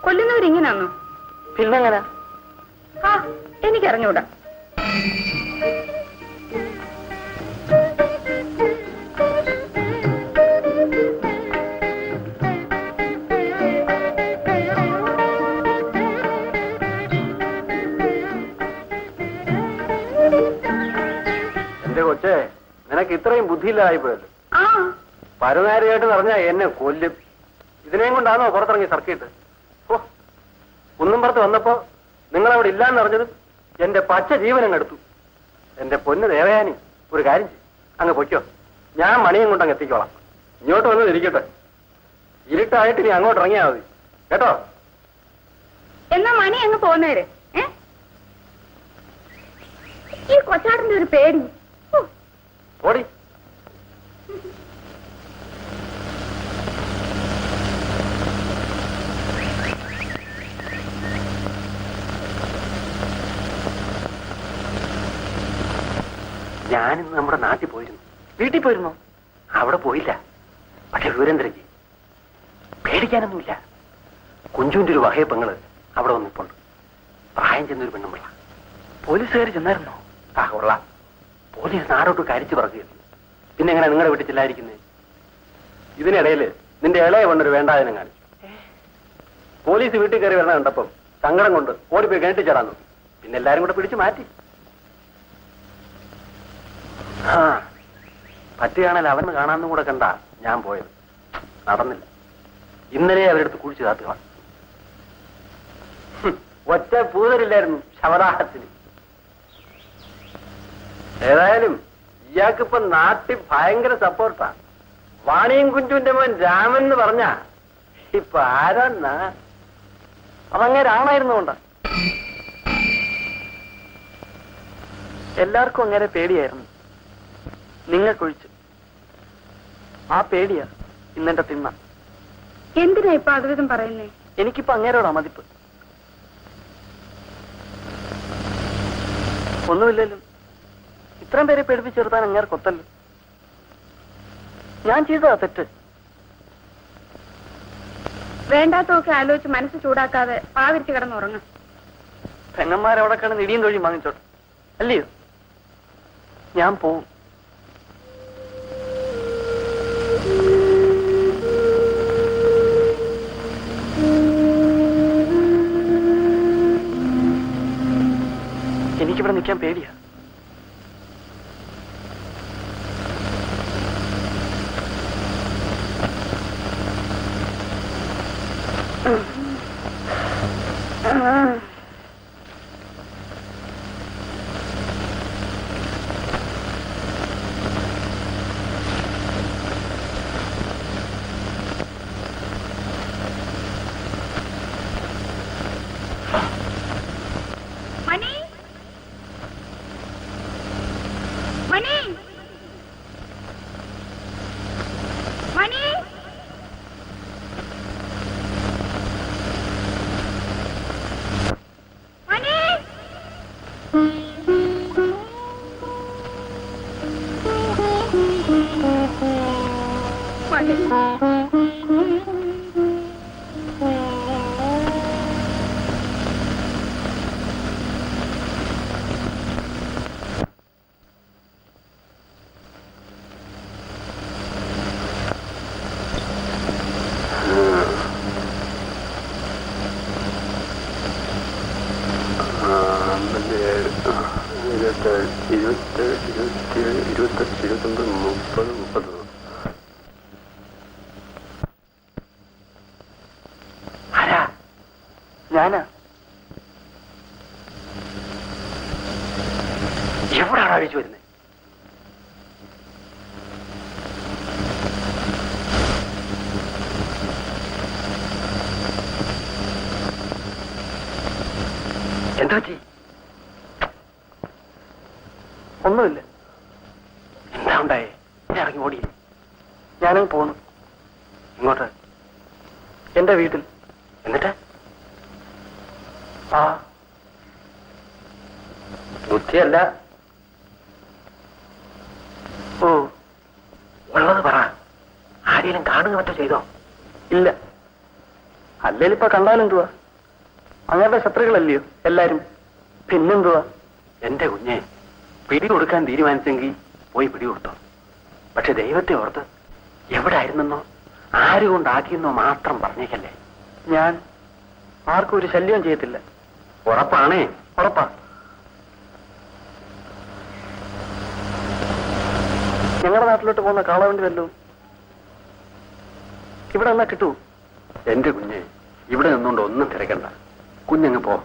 Speaker 4: കൊല്ലുന്നവരിങ്ങനാണോ?
Speaker 5: പിന്നെങ്ങനെ?
Speaker 4: ആ, എനിക്കറിഞ്ഞൂടാ.
Speaker 3: എന്റെ കൊച്ചേ, നിനക്ക് ഇത്രയും ബുദ്ധിയില്ലായിപ്പോയത്.
Speaker 4: ആ,
Speaker 3: പരനാരിയായിട്ട് പറഞ്ഞാ എന്നെ കൊല്ലും. ഇതിനെയും കൊണ്ടാണോ പുറത്തിറങ്ങി സർക്കിട്ട്? ഓ, കുന്നും പുറത്ത് വന്നപ്പോ നിങ്ങളവിടെ ഇല്ലാന്ന് പറഞ്ഞത് എന്റെ പച്ച ജീവനങ്ങ് എടുത്തു. എന്റെ പൊന്ന് ദേവയാനി, ഒരു കാര്യം ചെയ്യും, അങ്ങ് പൊയ്ക്കോ. ഞാൻ മണിയും കൊണ്ടങ്ങ് എത്തിക്കോളാം. ഇങ്ങോട്ട് വന്ന് ഇരിക്കട്ടെ. ഇരുട്ടായിട്ട് നീ അങ്ങോട്ട് ഇറങ്ങിയാ മതി കേട്ടോ.
Speaker 4: എന്നാ മണി അങ്ങ് പോന്നേര്. ഈ കൊച്ചാടിന്റെ ഒരു പേടി.
Speaker 3: ഓടി. ഞാനിന്ന് നമ്മുടെ നാട്ടിൽ പോയിരുന്നു.
Speaker 5: വീട്ടിൽ പോയിരുന്നോ?
Speaker 3: അവിടെ പോയില്ല. പക്ഷെ വിവരം തിരക്കി. പേടിക്കാനൊന്നുമില്ല. കുഞ്ചുവിന്റെ ഒരു വകയെ പെങ്ങള് അവിടെ വന്നിപ്പുണ്ട്. പ്രായം ചെന്നൊരു പെണ്ണുമ്പിള്ള.
Speaker 5: പോലീസുകാർ ചെന്നായിരുന്നോ?
Speaker 3: ആ, കൊള്ളാം. പോലീസ് നാടോട്ട് കരിച്ചു പറക്കുകയുള്ളൂ. പിന്നെ എങ്ങനെ നിങ്ങളുടെ വീട്ടിൽ ചെല്ലാതിരിക്കുന്നേ? ഇതിനിടയില് നിന്റെ ഇളയ കൊണ്ടൊരു വേണ്ടാതിനം കാണിച്ചു. പോലീസ് വീട്ടിൽ കയറി വരണ കണ്ടപ്പം സങ്കടം കൊണ്ട് ഓടിപ്പോയി കിണറ്റി ചേടാന്നു. പിന്നെ എല്ലാരും കൂടെ പിടിച്ചു മാറ്റി. ആ, പറ്റുകയാണെങ്കിൽ അവന് കാണാനും കൂടെ കണ്ടാ ഞാൻ പോയത്. നടന്നില്ല. ഇന്നലെ അവരെടുത്ത് കുഴിച്ചു താത്തുക. ഒറ്റ പൂതരില്ലായിരുന്നു ശവദാഹത്തിന്. ഏതായാലും ഇയാൾക്കിപ്പം നാട്ടിൽ ഭയങ്കര സപ്പോർട്ടാ. വാണിയും കുഞ്ചുവിന്റെ മോൻ രാമൻ എന്ന് പറഞ്ഞ ഇപ്പൊ ആരാന്നാ?
Speaker 5: അതങ്ങനെ ആണായിരുന്നുകൊണ്ടാ. എല്ലാവർക്കും അങ്ങനെ പേടിയായിരുന്നു, നിങ്ങൾക്കൊഴിച്ച്. ആ പേടിയാ ഇന്നെന്റെ തിണ്ണ.
Speaker 4: എന്തിനാ ഇപ്പൊ അതുവിധം പറയുന്നേ?
Speaker 5: എനിക്കിപ്പോ അങ്ങേരോടാ മതിപ്പ്. ഒന്നുമില്ലല്ലോ, ഇത്രയും പേരെ പേടിപ്പിച്ചെടുത്താൻ അങ്ങേർക്ക് ഒത്തല്ലോ. ഞാൻ ചെയ്തതാ തെറ്റ്.
Speaker 4: വേണ്ടാത്തൊക്കെ ആലോചിച്ച് മനസ്സ് ചൂടാക്കാതെ പാവിരിച്ച് കിടന്നുറങ്ങും.
Speaker 5: പെങ്ങന്മാരവിടെ കിടന്ന് ഇടിയും തൊഴിയും വാങ്ങിച്ചോട്ടെ, അല്ലയോ? ഞാൻ പോവും. എനിക്കിവിടെ നിൽക്കാൻ പേടിയാ.
Speaker 4: മണി, മണി, മണി. ഞാനാ.
Speaker 3: എവിടാണ് അഴിച്ചു വരുന്നത്? എന്താ പറ്റി?
Speaker 5: ഞാനും പോന്നു.
Speaker 3: ഇങ്ങോട്ട്?
Speaker 5: എന്റെ വീട്ടിൽ.
Speaker 3: എന്നിട്ട്?
Speaker 5: ആ
Speaker 3: ബുദ്ധിയല്ല.
Speaker 5: ഓ
Speaker 3: ഉള്ളത് പറ. ആരെങ്കിലും കാണുക മറ്റോ ചെയ്തോ?
Speaker 5: ഇല്ല. അല്ലേലിപ്പോ കണ്ടാലെന്തുവാ? അങ്ങയുടെ ശത്രുക്കളല്ലയോ എല്ലാരും, പിന്നെന്തുവാ?
Speaker 3: എന്റെ കുഞ്ഞെ, പിടി കൊടുക്കാൻ തീരുമാനിച്ചെങ്കിൽ പോയി പിടി കൊടുത്തോ. പക്ഷെ ദൈവത്തെ ഓർത്ത് എവിടെ ആയിരുന്നെന്നോ ആരുകൊണ്ടാക്കിയെന്നോ മാത്രം പറഞ്ഞേക്കല്ലേ.
Speaker 5: ഞാൻ ആർക്കും ഒരു ശല്യം ചെയ്യത്തില്ല.
Speaker 3: ഉറപ്പാണേ?
Speaker 5: ഉറപ്പാ. ഞങ്ങളുടെ നാട്ടിലോട്ട് പോകുന്ന കാളവണ്ടി വല്ലതും ഇവിടെ എന്നാ കിട്ടൂ?
Speaker 3: എന്റെ കുഞ്ഞെ, ഇവിടെ നിന്നുകൊണ്ട് ഒന്നും തിരക്കണ്ട. കുഞ്ഞങ്ങ് പോ.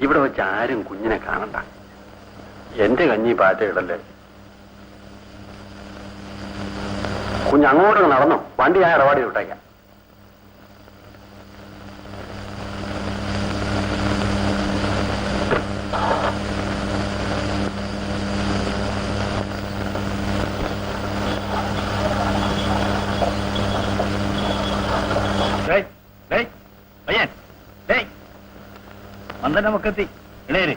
Speaker 3: ഇവിടെ വെച്ച് ആരും കുഞ്ഞിനെ കാണണ്ട. എന്റെ കഞ്ഞി പാറ്റയിടല്ലേ. കുഞ്ഞങ്ങോട്ട് നടന്നോ, വണ്ടി ഞാൻ ഇടപാടി വിട്ടേക്കാം.
Speaker 1: നമുക്കെത്തി ഇളയര്.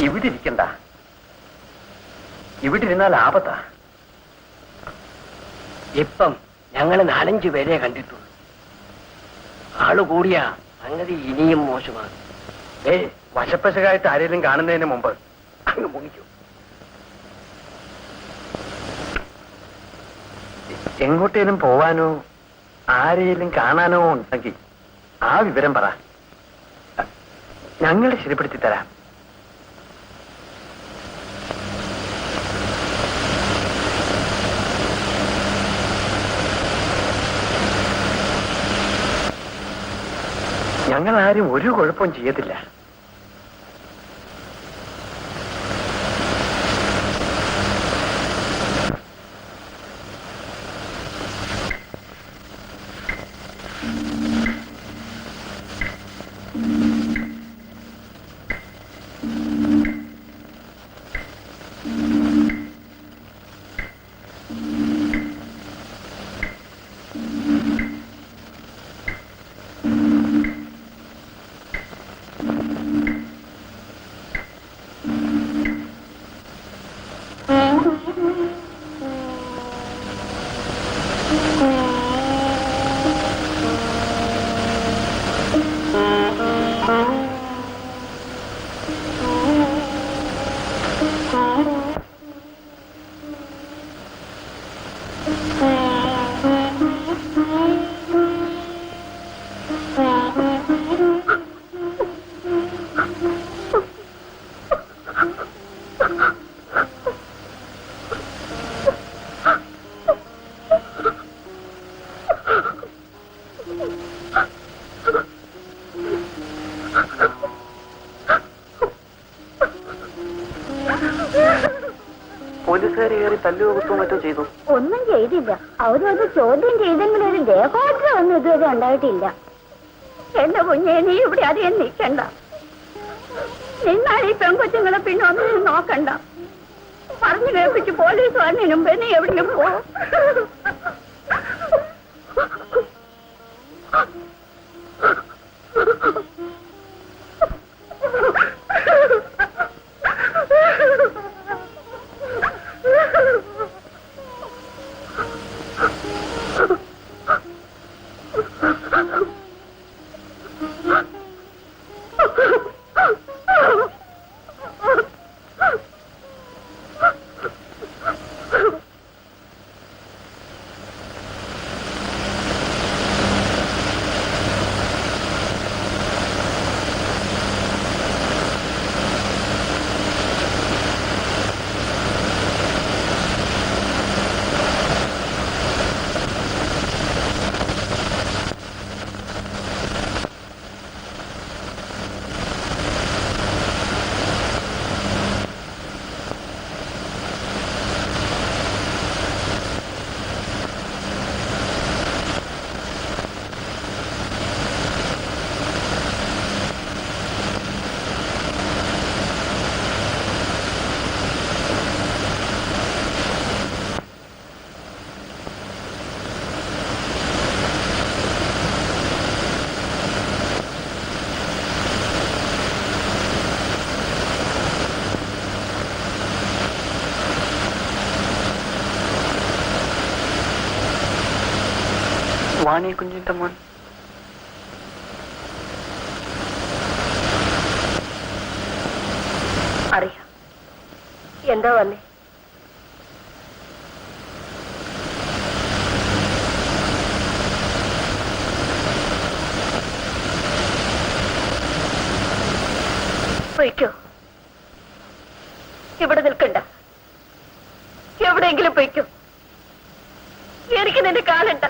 Speaker 3: ഇവിടെ ഇരിക്കണ്ട. ഇവിടെ ഇരുന്നാൽ ആപത്താ.
Speaker 5: ഇപ്പം ഞങ്ങൾ 4-5 പേരെ കണ്ടിട്ടുള്ളൂ. ആള് കൂടിയാ സംഗതി ഇനിയും മോശമാണ്.
Speaker 3: വശപ്പശകായിട്ട് ആരെങ്കിലും കാണുന്നതിന് മുമ്പ് അങ്ങ് മുങ്ങിക്കൂ. എങ്ങോട്ടേലും പോവാനോ ആരെയും കാണാനോ ഉണ്ടെങ്കിൽ ആ വിവരം പറ. ഞങ്ങൾ ശരിപ്പെടുത്തി തരാം. ഞങ്ങൾ ആരും ഒരു കുഴപ്പവും ചെയ്യത്തില്ല.
Speaker 5: പോലീസുകാർ കയറി തല്ലുവകുത്തോ മറ്റോ ചെയ്തു?
Speaker 4: ഒന്നും ചെയ്തില്ല. അവരത് ചോദ്യം ചെയ്തെങ്കിലും ഒരു ദേഹോദ്ര ഒന്നും ഇതുവരെ ഉണ്ടായിട്ടില്ല. എന്റെ കുഞ്ഞെ, നീ ഇവിടെ അധികം നിൽക്കണ്ട. നിന്നാൽ ഈ പെൺകൊച്ചുങ്ങളെ പിന്നെ ഒന്നും നോക്കണ്ട. പറഞ്ഞു കേൾപ്പിച്ച് പോലീസ് വന്നതിന് മുമ്പ് നീ എവിടെയും പോ.
Speaker 5: വാണി കുഞ്ഞിന്റെ മോൻ
Speaker 4: അറിയാം. എന്താ വന്നേ? പൊയ്ക്കോ, ഇവിടെ നിൽക്കണ്ട. എവിടെയെങ്കിലും പൊയ്ക്കോ. എനിക്ക് നിന്റെ കാലുണ്ട.